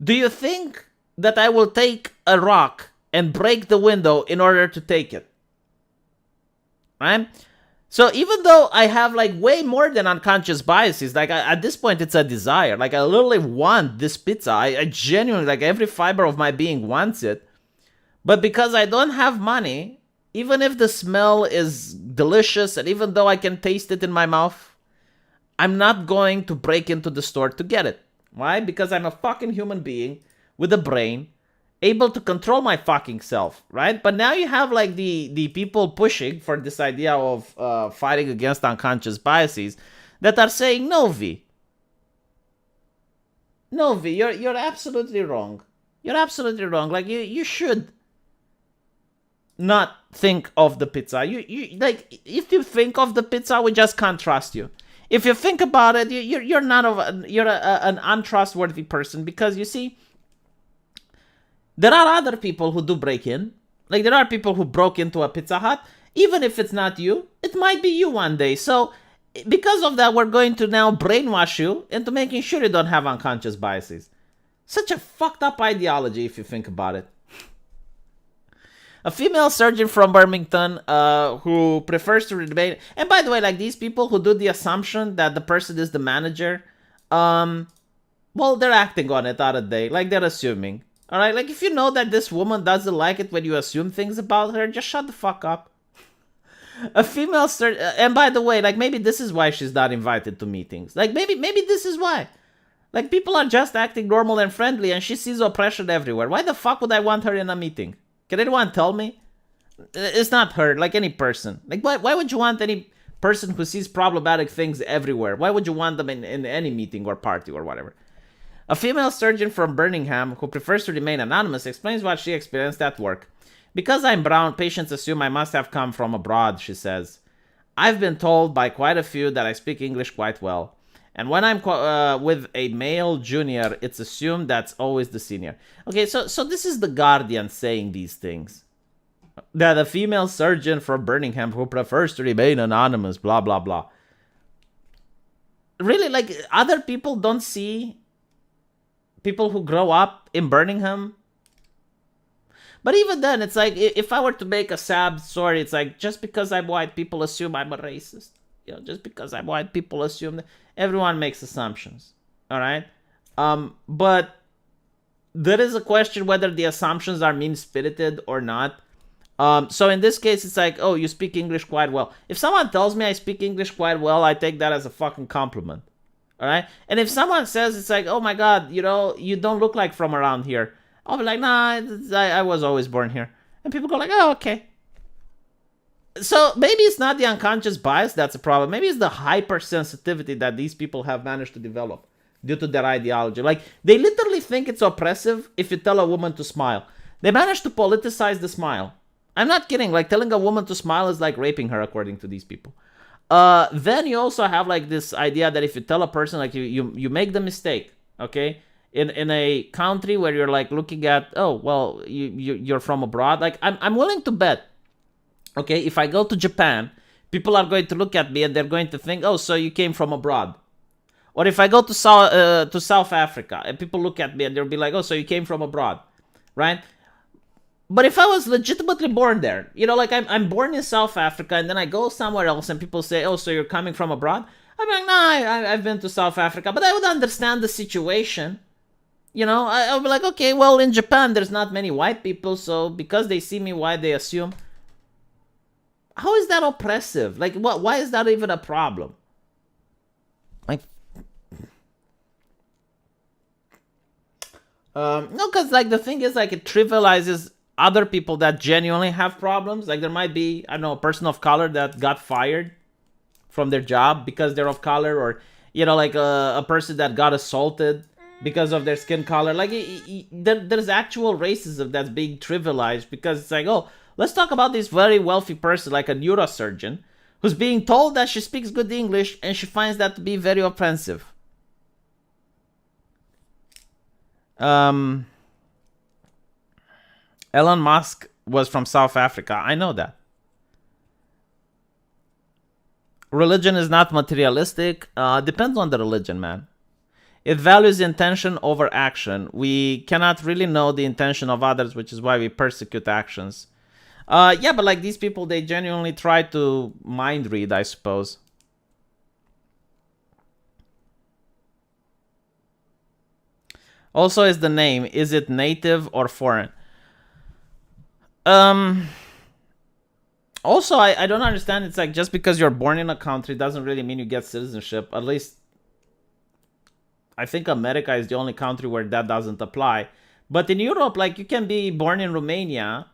Do you think that I will take a rock and break the window in order to take it? Right? So even though I have like way more than unconscious biases, like at this point it's a desire. Like, I literally want this pizza. I genuinely, like, every fiber of my being wants it. But because I don't have money, even if the smell is delicious and even though I can taste it in my mouth, I'm not going to break into the store to get it. Why? Because I'm a fucking human being with a brain, able to control my fucking self, right? But now you have like the people pushing for this idea of fighting against unconscious biases that are saying, no, V. No, V, you're absolutely wrong. You're absolutely wrong. Like, you should not think of the pizza. You like, if you think of the pizza, we just can't trust you. If you think about it, you're an untrustworthy person, because you see, there are other people who do break in. Like, there are people who broke into a Pizza Hut. Even if it's not you, it might be you one day. So, because of that, we're going to now brainwash you into making sure you don't have unconscious biases. Such a fucked up ideology if you think about it. A female surgeon from Birmingham who prefers to remain. And by the way, like these people who do the assumption that the person is the manager, well, they're acting on it out of day. Like they're assuming. All right, like if you know that this woman doesn't like it when you assume things about her, just shut the fuck up. A female surgeon, and by the way, like maybe this is why she's not invited to meetings. Like maybe this is why. Like people are just acting normal and friendly, and she sees oppression everywhere. Why the fuck would I want her in a meeting? Can anyone tell me? It's not her, like any person. Like why would you want any person who sees problematic things everywhere? Why would you want them in any meeting or party or whatever? A female surgeon from Birmingham who prefers to remain anonymous explains what she experienced at work. Because I'm brown, patients assume I must have come from abroad, she says. I've been told by quite a few that I speak English quite well. And when I'm with a male junior, it's assumed that's always the senior. Okay, so this is the Guardian saying these things. That a female surgeon from Birmingham who prefers to remain anonymous, blah, blah, blah. Really, like, other people don't see people who grow up in Birmingham. But even then, it's like, if I were to make a sad story, it's like, just because I'm white, people assume I'm a racist. You know, just because I'm white, people assume that everyone makes assumptions. All right? But there is a question whether the assumptions are mean-spirited or not. So in this case, it's like, oh, you speak English quite well. If someone tells me I speak English quite well, I take that as a fucking compliment. All right? And if someone says, it's like, oh my God, you know, you don't look like from around here, I'll be like, nah, I was always born here. And people go like, oh, okay. So maybe it's not the unconscious bias that's a problem. Maybe it's the hypersensitivity that these people have managed to develop due to their ideology. Like, they literally think it's oppressive if you tell a woman to smile. They managed to politicize the smile. I'm not kidding. Like, telling a woman to smile is like raping her, according to these people. Then you also have like this idea that if you tell a person, like, you make the mistake, okay? In a country where you're like looking at, oh, well, you're from abroad. Like, I'm willing to bet, okay, if I go to Japan, people are going to look at me and they're going to think, oh, so you came from abroad. Or if I go to South Africa and people look at me and they'll be like, oh, so you came from abroad, right? But if I was legitimately born there, you know, like I'm born in South Africa and then I go somewhere else and people say, oh, so you're coming from abroad? I'm like, nah, I've been to South Africa, but I would understand the situation. You know, I'll be like, okay, well, in Japan, there's not many white people, so because they see me white, they assume. How is that oppressive? Like, why is that even a problem? Like, no, because, like, the thing is, like, it trivializes other people that genuinely have problems. Like, there might be, I don't know, a person of color that got fired from their job because they're of color, or, you know, like a person that got assaulted because of their skin color. Like, there's actual racism that's being trivialized because it's like, oh, let's talk about this very wealthy person, like a neurosurgeon, who's being told that she speaks good English and she finds that to be very offensive. Elon Musk was from South Africa. I know that. Religion is not materialistic. Depends on the religion, man. It values intention over action. We cannot really know the intention of others, which is why we persecute actions. Yeah, but like these people, they genuinely try to mind read, I suppose. Also, is the name, is it native or foreign? Also, I don't understand. It's like, just because you're born in a country doesn't really mean you get citizenship. At least, I think America is the only country where that doesn't apply. But in Europe, like, you can be born in Romania,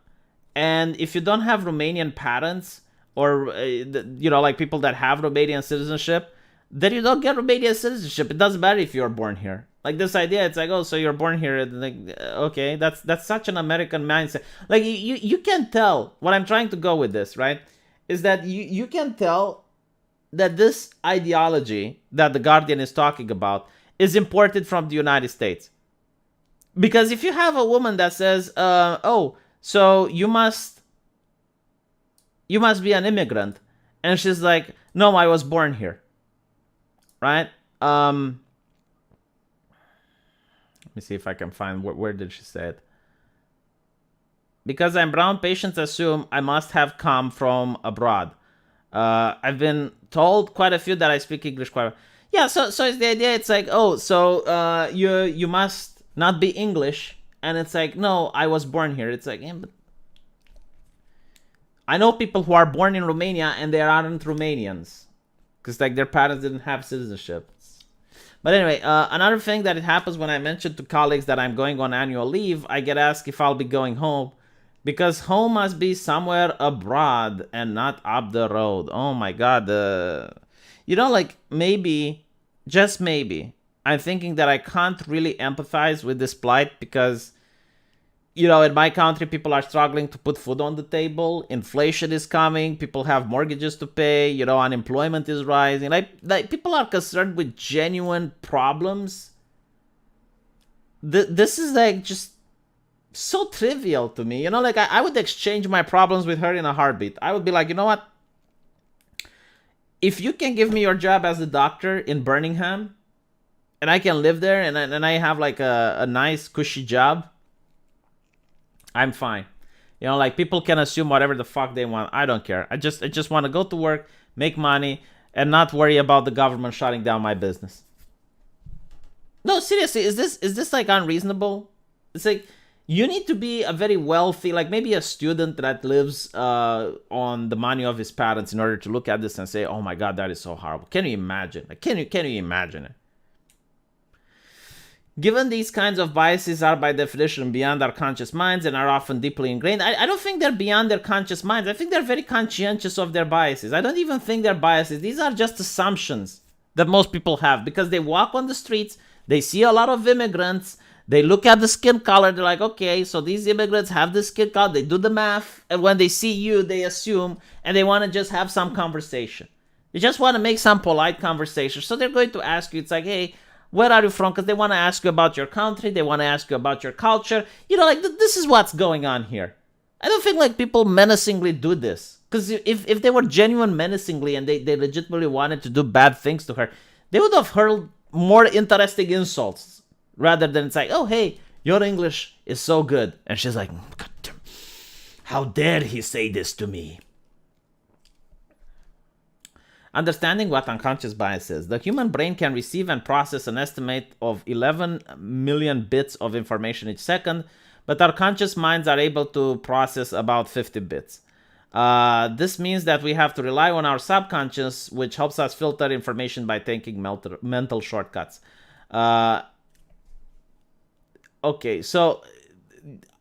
and if you don't have Romanian parents, or, you know, like people that have Romanian citizenship, then you don't get Romanian citizenship. It doesn't matter if you're born here. Like, this idea, it's like, oh, so you're born here. Like, okay, that's such an American mindset. Like, you can tell, what I'm trying to go with this, right, is that you can tell that this ideology that the Guardian is talking about is imported from the United States. Because if you have a woman that says, oh, so you must be an immigrant, and she's like, no, I was born here, right? me see if I can find where did she say it. Because I'm brown, patients assume I must have come from abroad. I've been told quite a few that I speak English quite well. Yeah, so it's the idea. It's like, oh, so you must not be English, and it's like, no, I was born here. It's like, yeah, but I know people who are born in Romania and they aren't Romanians because like their parents didn't have citizenship. But anyway, another thing that it happens when I mention to colleagues that I'm going on annual leave, I get asked if I'll be going home because home must be somewhere abroad and not up the road. Oh my God. Like maybe, just maybe, I'm thinking that I can't really empathize with this plight because, in my country, people are struggling to put food on the table. Inflation is coming. People have mortgages to pay. Unemployment is rising. Like people are concerned with genuine problems. This is like just so trivial to me. Like I would exchange my problems with her in a heartbeat. I would be like, you know what? If you can give me your job as a doctor in Birmingham, and I can live there, and I have like a nice cushy job, I'm fine. Like people can assume whatever the fuck they want. I don't care. I just want to go to work, make money, and not worry about the government shutting down my business. No, seriously, is this like unreasonable? It's like you need to be a very wealthy, like maybe a student that lives on the money of his parents in order to look at this and say, "Oh my God, that is so horrible." Can you imagine? Like, can you imagine it? Given these kinds of biases are by definition beyond our conscious minds and are often deeply ingrained, I don't think they're beyond their conscious minds. I think they're very conscientious of their biases. I don't even think they're biases. These are just assumptions that most people have because they walk on the streets, they see a lot of immigrants, they look at the skin color, they're like, okay, so these immigrants have this skin color, they do the math, and when they see you, they assume, and they want to just have some conversation. They just want to make some polite conversation. So they're going to ask you, it's like, hey, where are you from? Because they want to ask you about your country. They want to ask you about your culture. This is what's going on here. I don't think like people menacingly do this. Because if they were genuine menacingly and they legitimately wanted to do bad things to her, they would have hurled more interesting insults rather than it's like, oh, hey, your English is so good. And she's like, God damn, how dare he say this to me? Understanding what unconscious bias is. The human brain can receive and process an estimate of 11 million bits of information each second, but our conscious minds are able to process about 50 bits. This means that we have to rely on our subconscious, which helps us filter information by taking mental shortcuts. Okay, so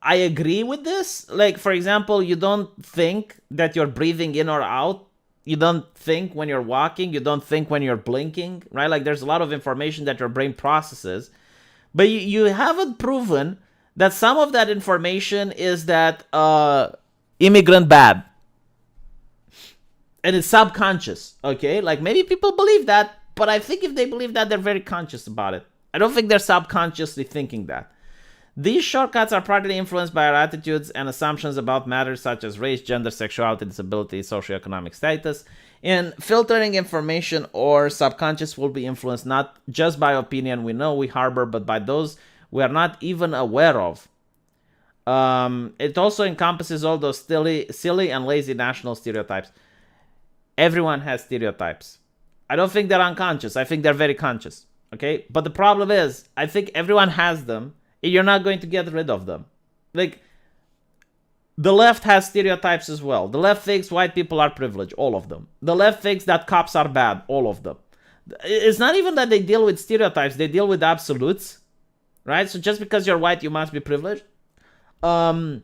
I agree with this. Like, for example, you don't think that you're breathing in or out. You don't think when you're walking. You don't think when you're blinking, right? Like there's a lot of information that your brain processes. But you haven't proven that some of that information is that immigrant bad. And it's subconscious, okay? Like maybe people believe that, but I think if they believe that, they're very conscious about it. I don't think they're subconsciously thinking that. These shortcuts are partly influenced by our attitudes and assumptions about matters such as race, gender, sexuality, disability, socioeconomic status. In filtering information, or subconscious will be influenced not just by opinion we know we harbor, but by those we are not even aware of. It also encompasses all those silly and lazy national stereotypes. Everyone has stereotypes. I don't think they're unconscious. I think they're very conscious. Okay? But the problem is, I think everyone has them. You're not going to get rid of them. Like, the left has stereotypes as well. The left thinks white people are privileged, all of them. The left thinks that cops are bad, all of them. It's not even that they deal with stereotypes, they deal with absolutes, right? So just because you're white, you must be privileged. They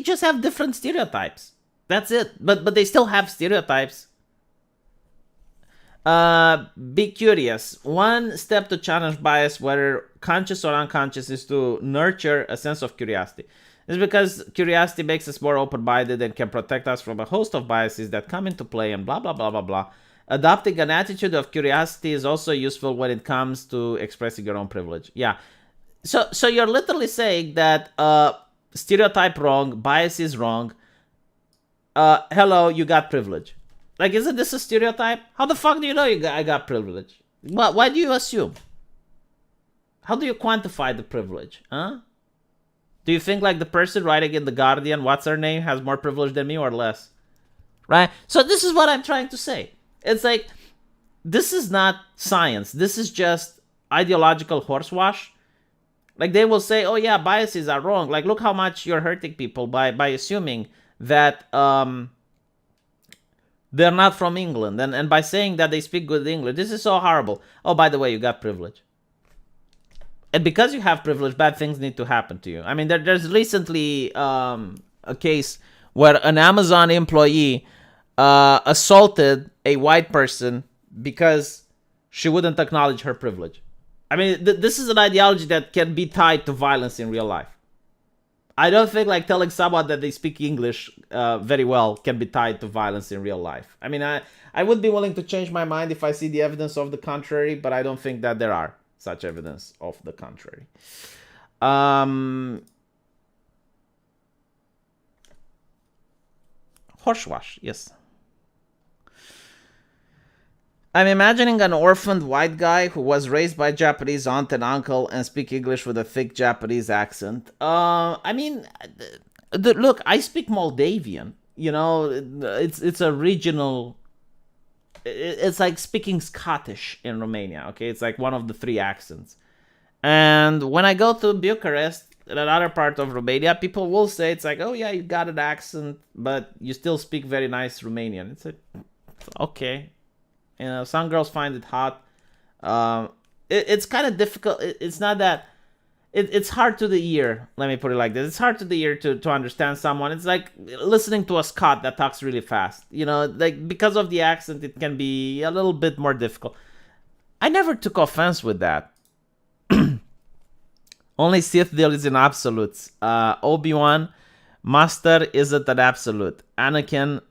just have different stereotypes. That's it. But they still have stereotypes. Be curious. One step to challenge bias, whether conscious or unconscious, is to nurture a sense of curiosity. It's because curiosity makes us more open-minded and can protect us from a host of biases that come into play and blah, blah, blah, blah, blah. Adopting an attitude of curiosity is also useful when it comes to expressing your own privilege. Yeah. So you're literally saying that stereotype wrong, bias is wrong. Hello, you got privilege. Like, isn't this a stereotype? How the fuck do you know I got privilege? Why do you assume? How do you quantify the privilege? Huh? Do you think like the person writing in the Guardian, what's her name, has more privilege than me or less? Right? So this is what I'm trying to say. It's like, this is not science. This is just ideological horsewash. Like they will say, oh yeah, biases are wrong. Like look how much you're hurting people by assuming that they're not from England, and by saying that they speak good English. This is so horrible. Oh, by the way, you got privilege. And because you have privilege, bad things need to happen to you. I mean, there's recently a case where an Amazon employee assaulted a white person because she wouldn't acknowledge her privilege. I mean, this is an ideology that can be tied to violence in real life. I don't think like telling someone that they speak English very well can be tied to violence in real life. I mean, I would be willing to change my mind if I see the evidence of the contrary, but I don't think that there are such evidence of the contrary. Horsewash, yes. I'm imagining an orphaned white guy who was raised by Japanese aunt and uncle and speak English with a thick Japanese accent. I mean, look, I speak Moldavian. You know, it's a regional. It's like speaking Scottish in Romania. Okay, it's like one of the three accents. And when I go to Bucharest, in another part of Romania, people will say it's like, oh yeah, you got an accent, but you still speak very nice Romanian. It's like, okay. You know, some girls find it hot. It's kind of difficult. It's not that. It's hard to the ear. Let me put it like this. It's hard to the ear to understand someone. It's like listening to a Scot that talks really fast. You know, like because of the accent, it can be a little bit more difficult. I never took offense with that. Only Sith deals in absolutes. Obi-Wan, Master isn't an absolute. Anakin,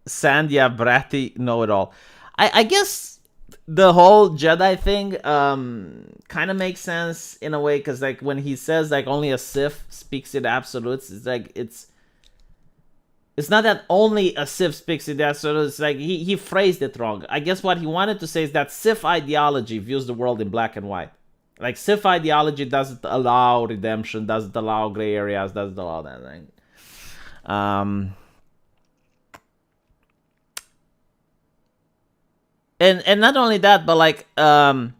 Sandhya, Bratty, know-it-all. I guess the whole Jedi thing kind of makes sense in a way, because like when he says like only a Sith speaks in absolutes, it's like it's not that only a Sith speaks in absolutes. It's like he phrased it wrong. I guess what he wanted to say is that Sith ideology views the world in black and white. Like Sith ideology doesn't allow redemption, doesn't allow gray areas, doesn't allow that thing. And not only that, but like I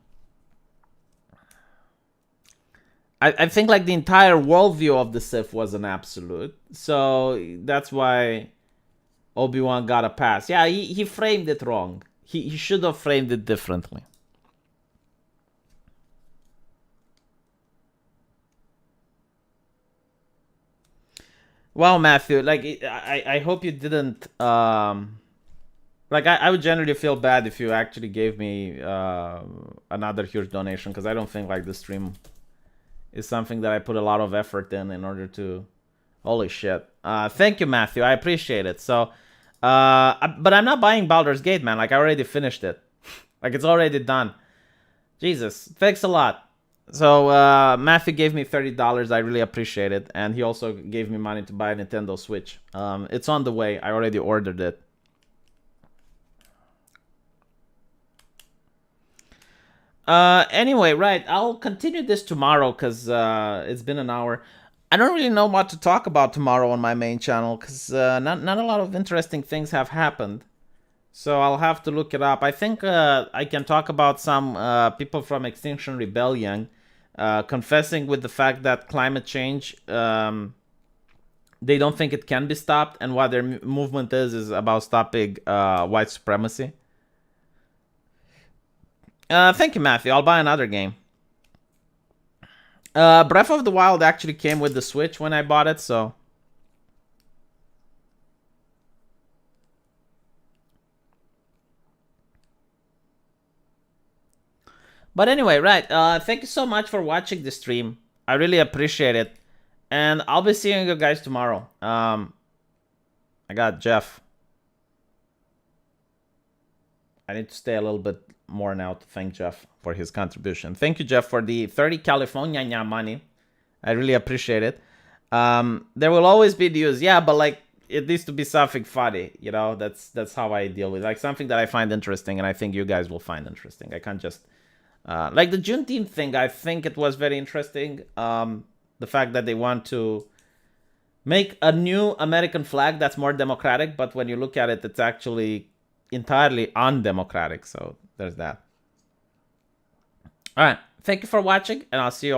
think like the entire worldview of the Sith was an absolute, so that's why Obi-Wan got a pass. Yeah, he framed it wrong. He should have framed it differently. Well, Matthew, like I hope you didn't like I would generally feel bad if you actually gave me another huge donation, because I don't think like the stream is something that I put a lot of effort in order to. Holy shit! Thank you, Matthew. I appreciate it. So, but I'm not buying Baldur's Gate, man. Like I already finished it. Like it's already done. Jesus, thanks a lot. So Matthew gave me $30. I really appreciate it, and he also gave me money to buy a Nintendo Switch. It's on the way. I already ordered it. Anyway, right. I'll continue this tomorrow because it's been an hour. I don't really know what to talk about tomorrow on my main channel because not a lot of interesting things have happened. So I'll have to look it up. I think I can talk about some people from Extinction Rebellion confessing with the fact that climate change, they don't think it can be stopped, and what their movement is about stopping white supremacy. Thank you, Matthew. I'll buy another game. Breath of the Wild actually came with the Switch when I bought it, so. But anyway, right. Thank you so much for watching the stream. I really appreciate it. And I'll be seeing you guys tomorrow. I got Jeff. I need to stay a little bit more now to thank Jeff for his contribution. Thank you, Jeff, for the 30 California money. I really appreciate it. There will always be news. Yeah, but like it needs to be something funny, you know? That's how I deal with it. Like something that I find interesting and I think you guys will find interesting. I can't just Like the Juneteenth thing, I think it was very interesting. The fact that they want to make a new American flag that's more democratic, but when you look at it, it's actually entirely undemocratic. So there's that. All right. Thank you for watching, and I'll see you